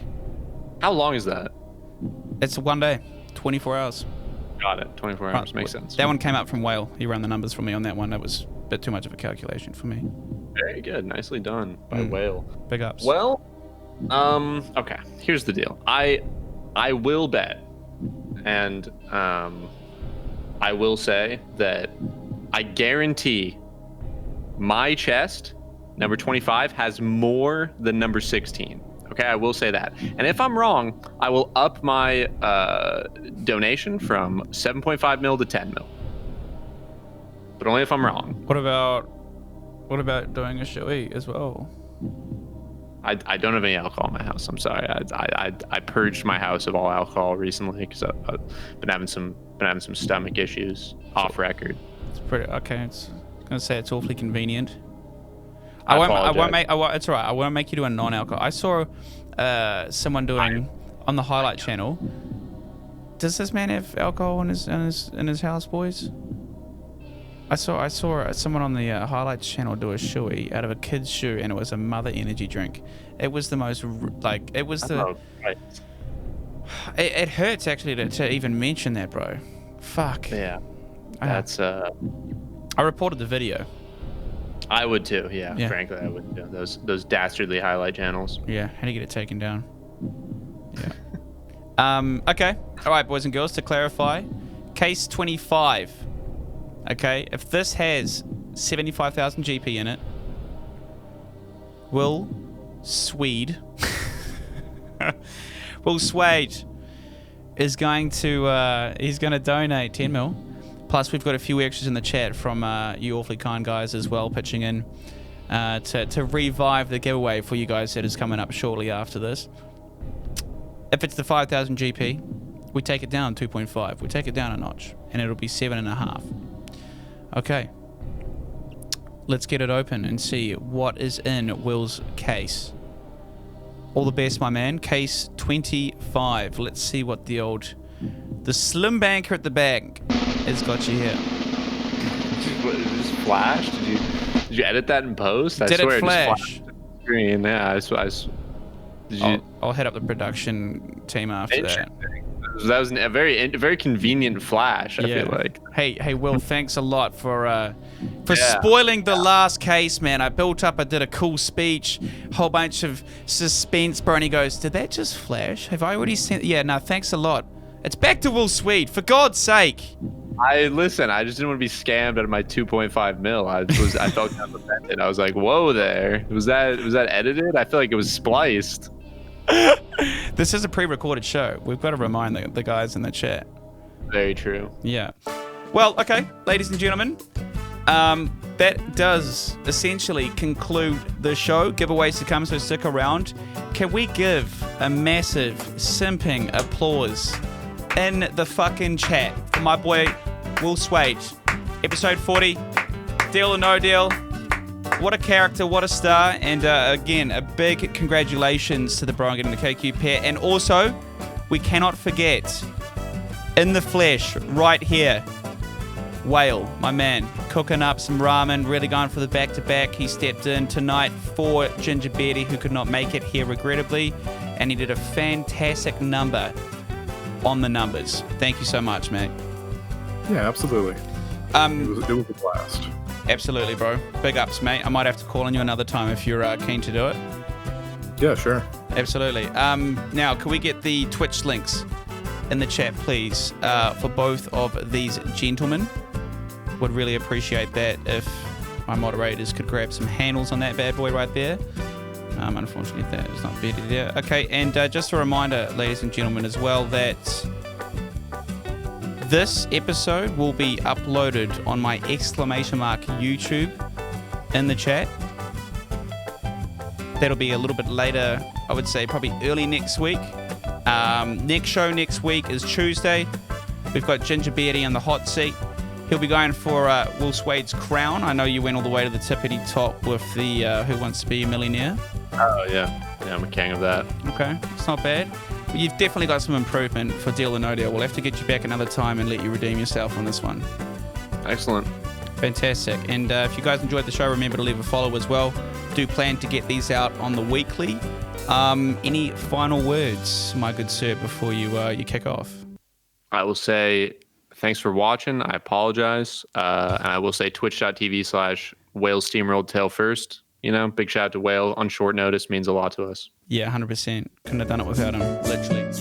How long is that? It's 1 day, 24 hours. Got it. 24 hours makes sense. That one came up from Whale. He ran the numbers for me on that one. That was a bit too much of a calculation for me. Very good. Nicely done by Whale. Big ups. Well, okay. Here's the deal. I will bet, and I will say that I guarantee my chest, number 25, has more than number 16. Okay, I will say that. And if I'm wrong, I will up my donation from 7.5 mil to 10 mil. But only if I'm wrong. What about doing a shoey as well? I don't have any alcohol in my house. I'm sorry. I purged my house of all alcohol recently because I've been having some stomach issues off record. It's pretty okay. I'm gonna say it's awfully convenient. I won't make. It's alright. I won't make you do a non-alcohol. I saw someone doing on the highlight channel. Does this man have alcohol in his house, boys? I saw someone on the highlights channel do a shoey out of a kid's shoe, and it was a Mother energy drink. It was the most it was the. Oh, right. It hurts actually to even mention that, bro. Fuck. Yeah. That's I reported the video. I would too. Yeah. Frankly, I would too. Those dastardly highlight channels. Yeah. How do you get it taken down? Yeah. Okay. All right, boys and girls. To clarify, case 25. Okay. If this has 75,000 GP in it, Will Swede is going to he's going to donate 10 mil. Plus, we've got a few extras in the chat from you awfully kind guys as well, pitching in to revive the giveaway for you guys that is coming up shortly after this. If it's the 5,000 GP, we take it down 2.5. We take it down a notch, and it'll be 7.5. Okay. Let's get it open and see what is in Will's case. All the best, my man. Case 25. Let's see what the slim banker at the back has got you here. What, did this flash? Did you edit that in post? Did it flash? Just flashed the screen. Yeah, I'll head up the production team after that. That was a very convenient flash. I feel like. Hey, Will, thanks a lot for spoiling the last case, man. I did a cool speech, whole bunch of suspense, bro. And he goes, "Did that just flash? Have I already sent?" Yeah, no, thanks a lot. It's back to Will Swede, for God's sake. I just didn't want to be scammed out of my 2.5 mil. I felt kind of offended. I was like, "Whoa, there! Was that edited? I feel like it was spliced." This is a pre-recorded show. We've got to remind the guys in the chat. Very true. Yeah. Well, okay, ladies and gentlemen, that does essentially conclude the show. Giveaways to come, so stick around. Can we give a massive simping applause in the fucking chat for my boy Will Swade? Episode 40, Deal or No Deal. What a character, what a star, and again, a big congratulations to the Brian getting the KQ pair. And also, we cannot forget, in the flesh, right here, Whale, my man, cooking up some ramen, really going for the back-to-back. He stepped in tonight for Ginger Beardy, who could not make it here, regrettably, and he did a fantastic number on the numbers. Thank you so much, mate. Yeah, absolutely. It was a blast. Absolutely, bro. Big ups, mate. I might have to call on you another time if you're keen to do it. Yeah, sure. Absolutely. Now, can we get the Twitch links in the chat, please, for both of these gentlemen? Would really appreciate that if my moderators could grab some handles on that bad boy right there. Unfortunately, that is not better there. Okay, and just a reminder, ladies and gentlemen, as well, that this episode will be uploaded on my ! YouTube in the chat. That'll be a little bit later, I would say probably early next week. Next show next week is Tuesday. We've got Ginger Beardy on the hot seat. He'll be going for Will Swade's crown. I know you went all the way to the tippity top with the Who Wants to Be a Millionaire. Oh, yeah. Yeah, I'm a king of that. Okay, it's not bad. You've definitely got some improvement for Deal or No Deal. We'll have to get you back another time and let you redeem yourself on this one. Excellent. Fantastic. And if you guys enjoyed the show, remember to leave a follow as well. Do plan to get these out on the weekly. Any final words, my good sir, before you kick off? I will say thanks for watching. I apologize. And I will say twitch.tv/Whale Steamrolled Tail first. You know, big shout out to Whale on short notice, means a lot to us. Yeah, 100%. Couldn't have done it without him, literally.